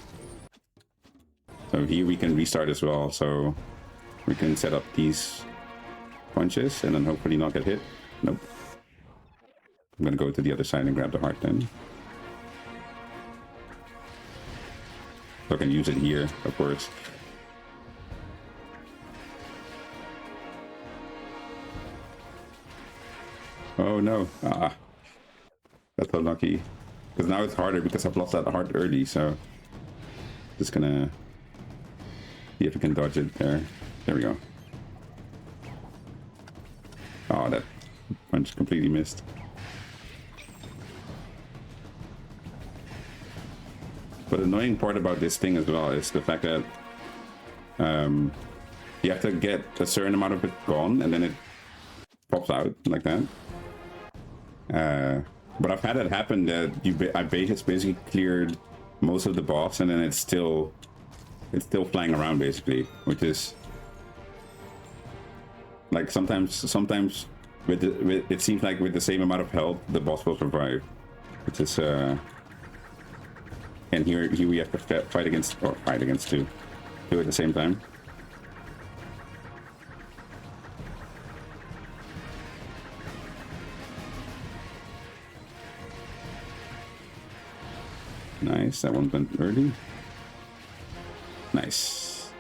Speaker 2: So here we can restart as well. So we can set up these punches and then hopefully not get hit. Nope. I'm gonna go to the other side and grab the heart then. So I can use it here, of course. Oh no. Ah. That's unlucky. Because now it's harder because I've lost that heart early, so just gonna see if we can dodge it there. There we go. Oh, punch completely missed. But the annoying part about this thing as well is the fact that you have to get a certain amount of it gone, and then it pops out like that. But I've had it happen that I basically cleared most of the boss, and then it's still flying around basically, which is like sometimes it seems like with the same amount of health the boss will survive, which is and here we have to fight against two at the same time. Nice, that one went early. Nice.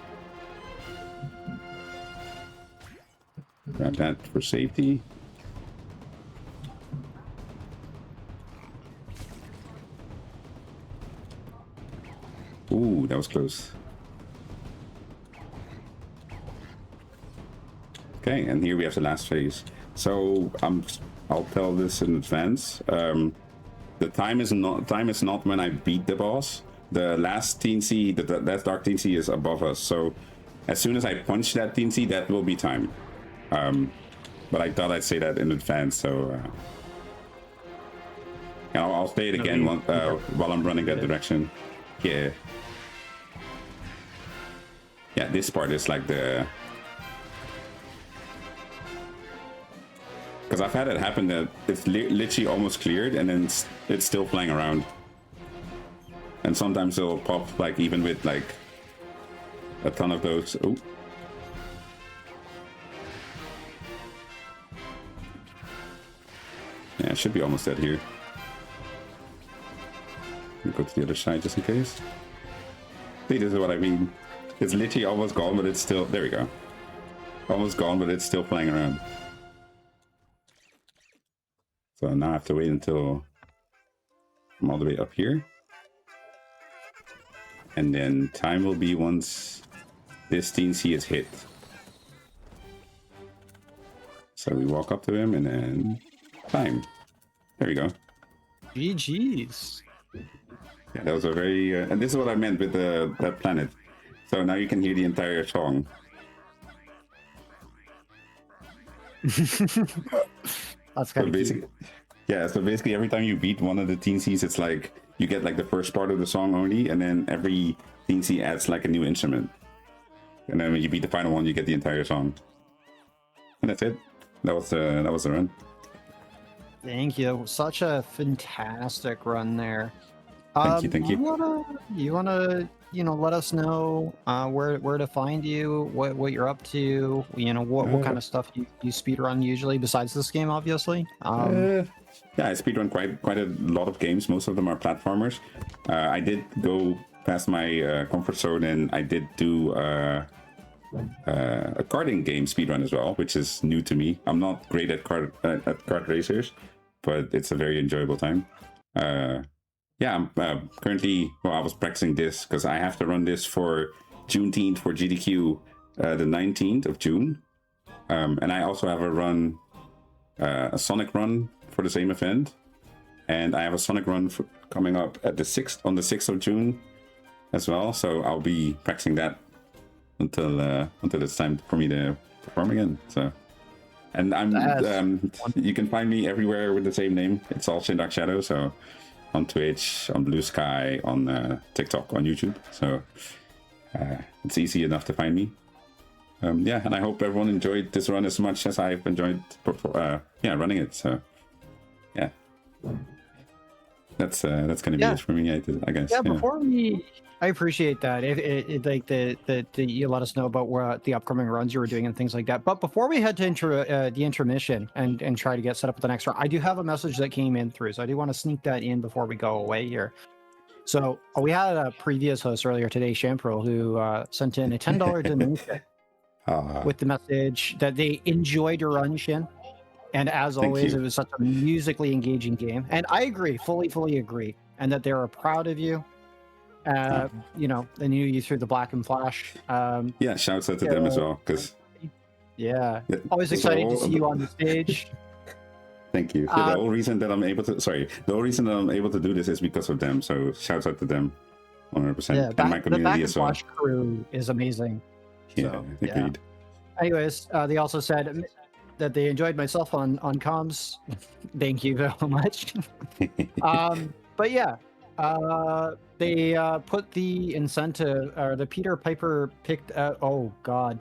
Speaker 2: Grab that for safety. Ooh, that was close. Okay, and here we have the last phase. So I'll tell this in advance. The time is not when I beat the boss. The last TNC, that dark TNC is above us. So as soon as I punch that TNC, that will be time. But I thought I'd say that in advance. So I'll say it again while I'm running that direction. Yeah. Yeah, this part is like the... Because I've had it happen that it's literally almost cleared and then it's still flying around. And sometimes it'll pop, like, even with, like, a ton of those. Oh. Yeah, it should be almost dead here. Go to the other side just in case. See, this is what I mean. It's literally almost gone, but it's still... There we go. Almost gone, but it's still flying around. So now I have to wait until I'm all the way up here. And then time will be once this TNC is hit. So we walk up to him and then time. There we go.
Speaker 1: GG's.
Speaker 2: Yeah, that was a very... and this is what I meant with that planet. So now you can hear the entire song.
Speaker 1: That's kind of cute.
Speaker 2: Yeah, so basically every time you beat one of the TNCs, it's like you get like the first part of the song only, and then every TNC adds like a new instrument. And then when you beat the final one, you get the entire song. And that's it. That was the run.
Speaker 1: Thank you. Such a fantastic run there.
Speaker 2: Thank you.
Speaker 1: You wanna let us know where to find you, what you're up to, what kind of stuff you speedrun usually besides this game, obviously.
Speaker 2: Yeah, I speedrun quite a lot of games. Most of them are platformers. I did go past my comfort zone, and I did do a karting game speedrun as well, which is new to me. I'm not great at kart racers, but it's a very enjoyable time. Yeah, I'm currently, I was practicing this because I have to run this for Juneteenth for GDQ, the 19th of June. And I also have a Sonic run for the same event. And I have a Sonic run coming up at on the 6th of June as well. So I'll be practicing that until it's time for me to perform again. So, and you can find me everywhere with the same name. It's all ShinDarkShadow. So on Twitch, on Blue Sky, on TikTok, on YouTube. So it's easy enough to find me. Yeah, and I hope everyone enjoyed this run as much as I've enjoyed running it. So yeah, that's gonna be it for me, I guess.
Speaker 1: Yeah, before I appreciate that. If like that you let us know about what the upcoming runs you were doing and things like that. But before we head to the intermission and try to get set up with the next run, I do have a message that came in through, so I do want to sneak that in before we go away here. So we had a previous host earlier today, Shampro, who sent in a $10 donation with the message that they enjoyed your run, Shin. And as always, it was such a musically engaging game. And I agree, fully agree. And that they were proud of you. They knew you through the Black and Flash.
Speaker 2: Yeah, shouts out to them as well. Because
Speaker 1: always excited to see you on the stage.
Speaker 2: Thank you. The whole reason that I'm able to, the whole reason that I'm able to do this is because of them. So shouts out to them, 100%,
Speaker 1: Yeah,
Speaker 2: and my
Speaker 1: the back
Speaker 2: community
Speaker 1: and
Speaker 2: as well.
Speaker 1: flash crew is amazing.
Speaker 2: Yeah,
Speaker 1: So,
Speaker 2: agreed.
Speaker 1: Anyways, they also said that they enjoyed myself on comms. Thank you very much. But yeah, they put the incentive or the Peter Piper picked. Oh God,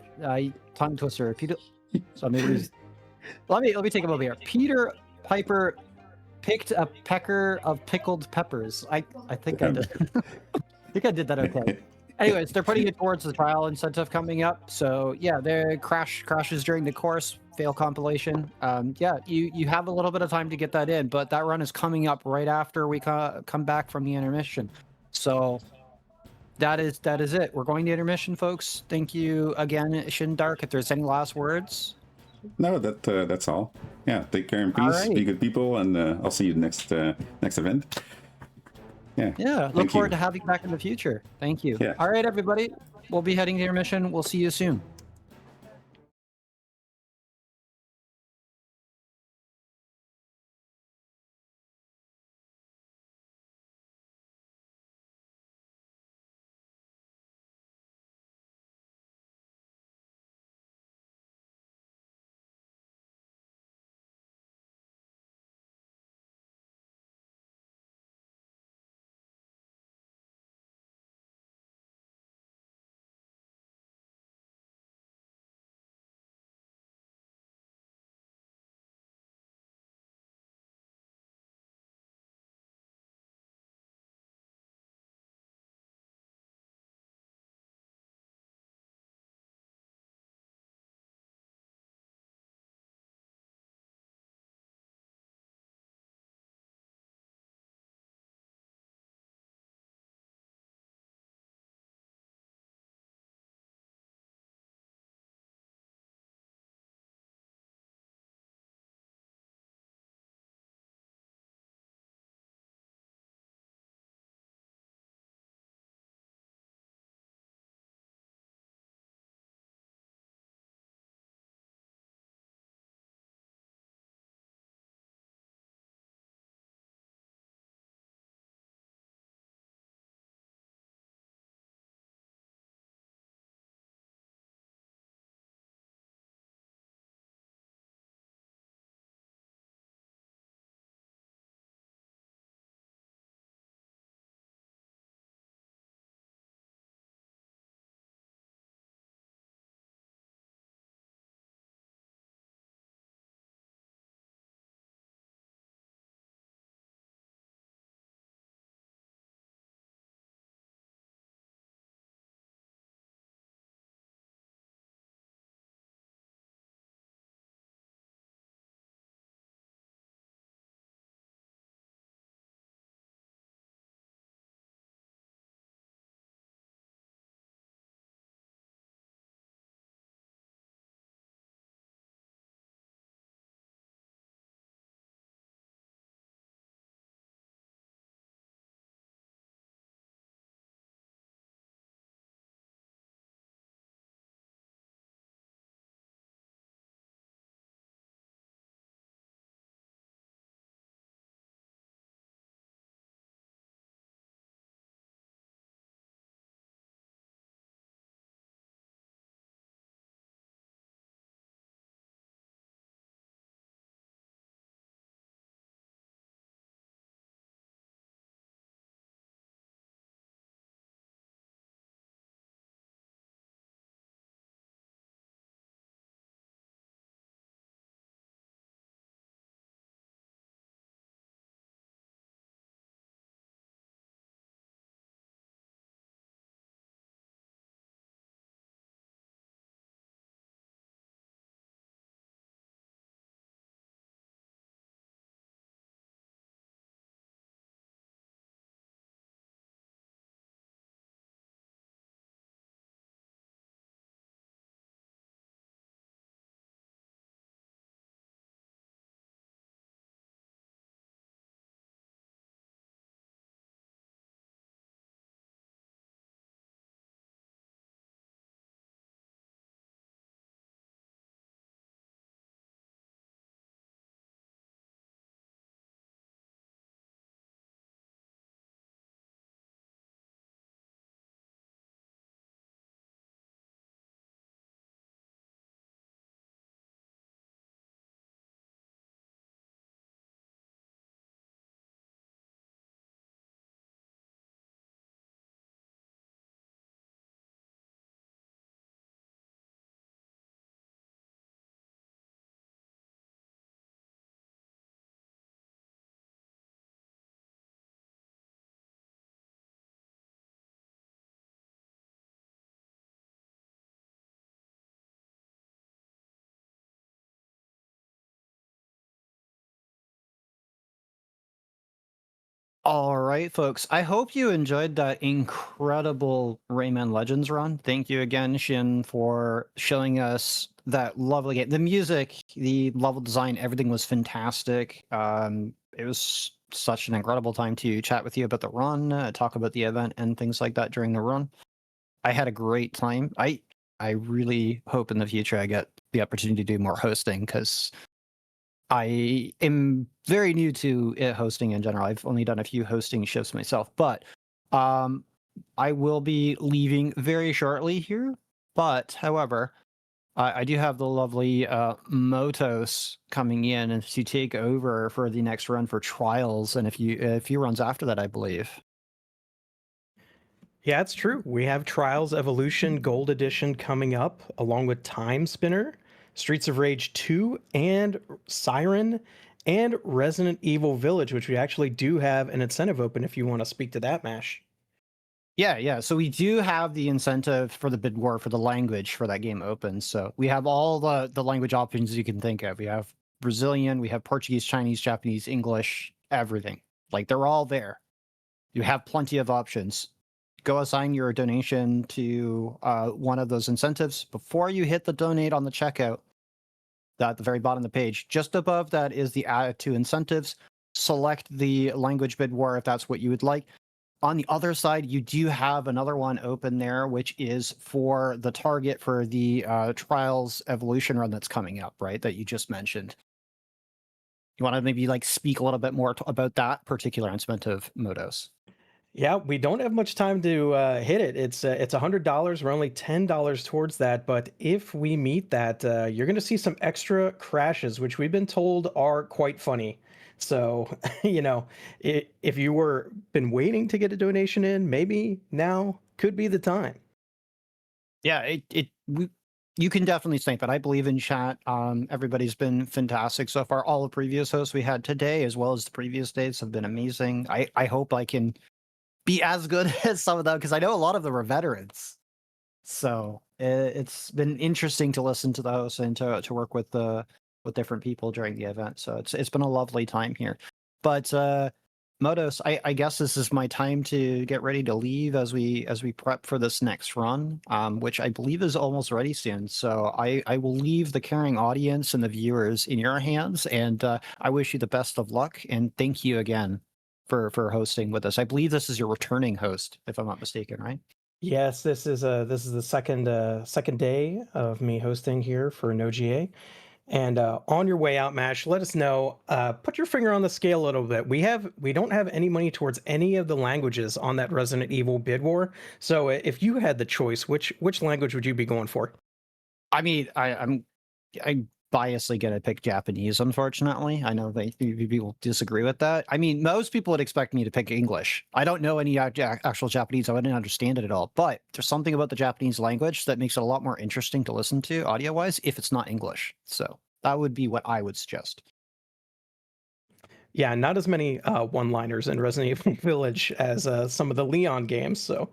Speaker 1: tongue twister. Peter. So maybe let me take a moment here. Peter Piper picked a pecker of pickled peppers. I think I did. I think I did that okay. Anyways, they're putting it towards the trial incentive coming up. So yeah, the crashes during the course, fail compilation. Yeah, you have a little bit of time to get that in, but that run is coming up right after we come back from the intermission. So that is it. We're going to intermission, folks. Thank you again, ShinDark. If there's any last words.
Speaker 2: No, that's all. Yeah, take care and peace.
Speaker 1: All
Speaker 2: Be
Speaker 1: right.
Speaker 2: good people, and I'll see you next event.
Speaker 1: Yeah. Look forward to having you back in the future. Thank you.
Speaker 2: Yeah.
Speaker 1: All right, everybody. We'll be heading to intermission. We'll see you soon. All right, folks. I hope you enjoyed that incredible Rayman Legends run. Thank you again, Shin, for showing us that lovely game. The music, the level design, everything was fantastic. It was such an incredible time to chat with you about the run, talk about the event, and things like that during the run. I had a great time. I really hope in the future I get the opportunity to do more hosting because I am very new to hosting in general. I've only done a few hosting shifts myself, but um, I will be leaving very shortly here. But however, I do have the lovely Motos coming in and to take over for the next run for trials, and a few runs after that, I believe.
Speaker 3: Yeah, it's true. We have Trials Evolution Gold Edition coming up, along with Time Spinner, Streets of Rage 2, and Siren, and Resident Evil Village, which we actually do have an incentive open if you want to speak to that, Mash.
Speaker 1: Yeah. So we do have the incentive for the bid war for the language for that game open. So we have all the language options you can think of. We have Brazilian, we have Portuguese, Chinese, Japanese, English, everything. Like they're all there. You have plenty of options. Go assign your donation to one of those incentives before you hit the donate on the checkout. At the very bottom of the page, just above that is the add to incentives. Select the language bid war if that's what you would like. On the other side, you do have another one open there, which is for the target for the Trials Evolution run that's coming up, right? That you just mentioned. You want to maybe like speak a little bit more about that particular incentive, Modos?
Speaker 3: Yeah, we don't have much time to hit it. It's $100. We're only $10 towards that, but if we meet that, you're going to see some extra crashes, which we've been told are quite funny. So, if you were been waiting to get a donation in, maybe now could be the time.
Speaker 1: Yeah, you can definitely think that. I believe in chat. Everybody's been fantastic so far. All the previous hosts we had today, as well as the previous days, have been amazing. I hope I can be as good as some of them because I know a lot of them are veterans. So it's been interesting to listen to the hosts and to work with different people during the event. So it's been a lovely time here. But Modos, I guess this is my time to get ready to leave as we prep for this next run, which I believe is almost ready soon. So I will leave the caring audience and the viewers in your hands, and I wish you the best of luck and thank you again for hosting with us. I believe this is your returning host, if I'm not mistaken, right?
Speaker 3: Yes, this is the second day of me hosting here for No GA. And on your way out, Mash, let us know. Put your finger on the scale a little bit. We don't have any money towards any of the languages on that Resident Evil bid war. So if you had the choice, which language would you be going for?
Speaker 1: I mean, I'm biasly going to pick Japanese, unfortunately. I know that people disagree with that. I mean, most people would expect me to pick English. I don't know any actual Japanese. I wouldn't understand it at all. But there's something about the Japanese language that makes it a lot more interesting to listen to audio-wise if it's not English. So that would be what I would suggest.
Speaker 3: Yeah, not as many one-liners in Resident Evil Village as some of the Leon games. So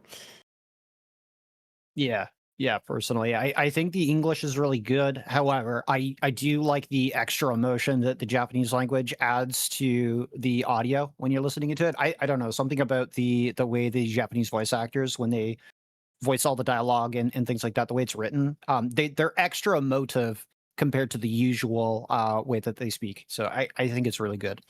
Speaker 1: Yeah, personally, I think the English is really good. However, I do like the extra emotion that the Japanese language adds to the audio when you're listening to it. I don't know, something about the way the Japanese voice actors, when they voice all the dialogue and things like that, the way it's written, they're extra emotive compared to the usual way that they speak. So I think it's really good.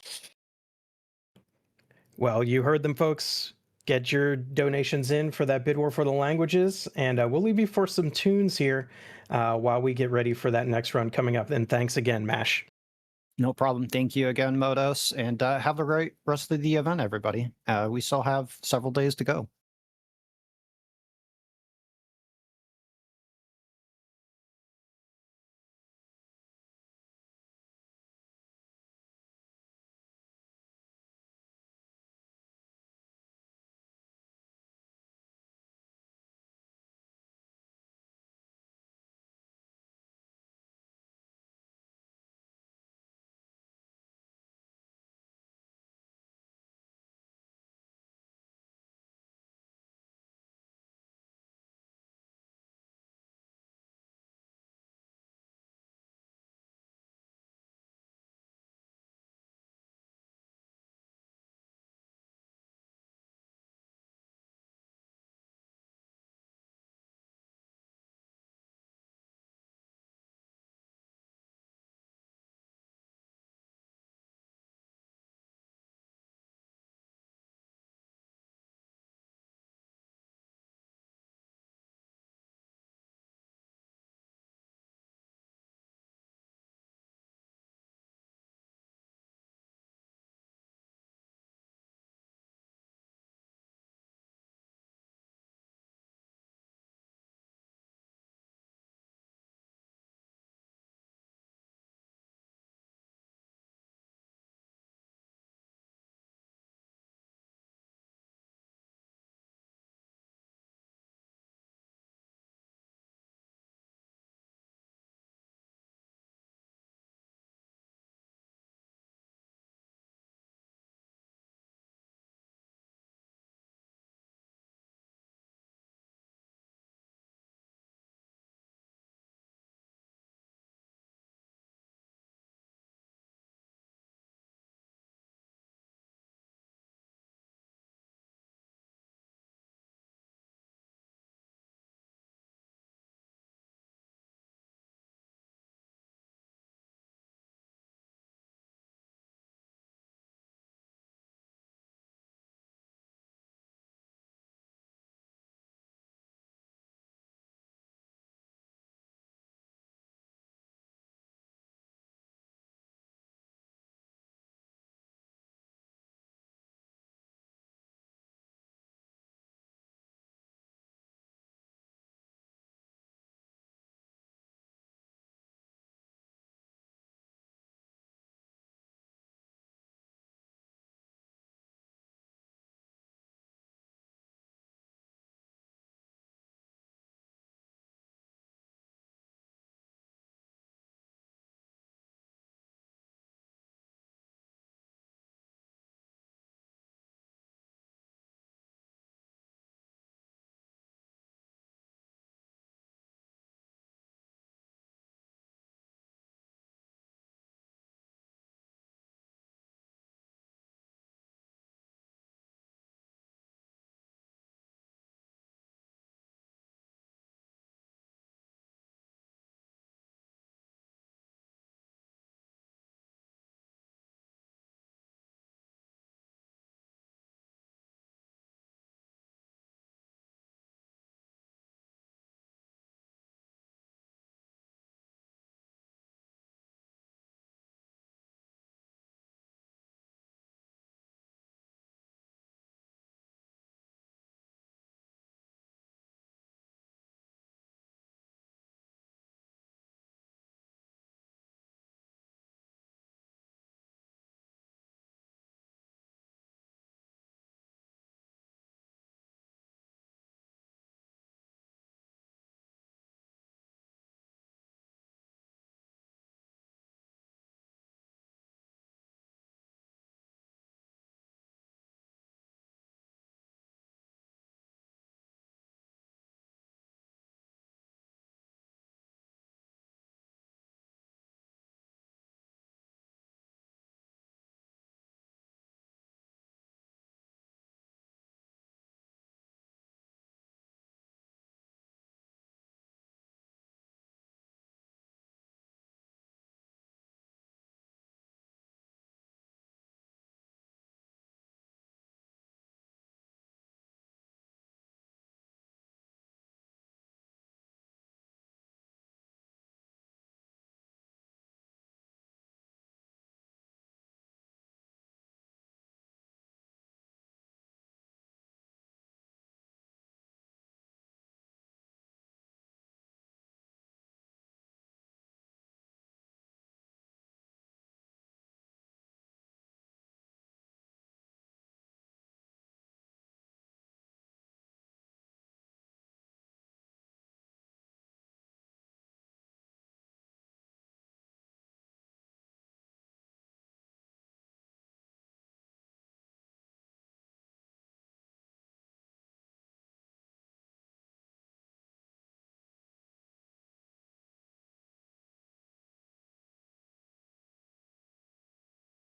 Speaker 3: well, you heard them, folks. Get your donations in for that bid war for the languages, and we'll leave you for some tunes here while we get ready for that next run coming up. And thanks again, Mash.
Speaker 1: No problem. Thank you again, Modos, and have a great rest of the event, everybody. We still have several days to go.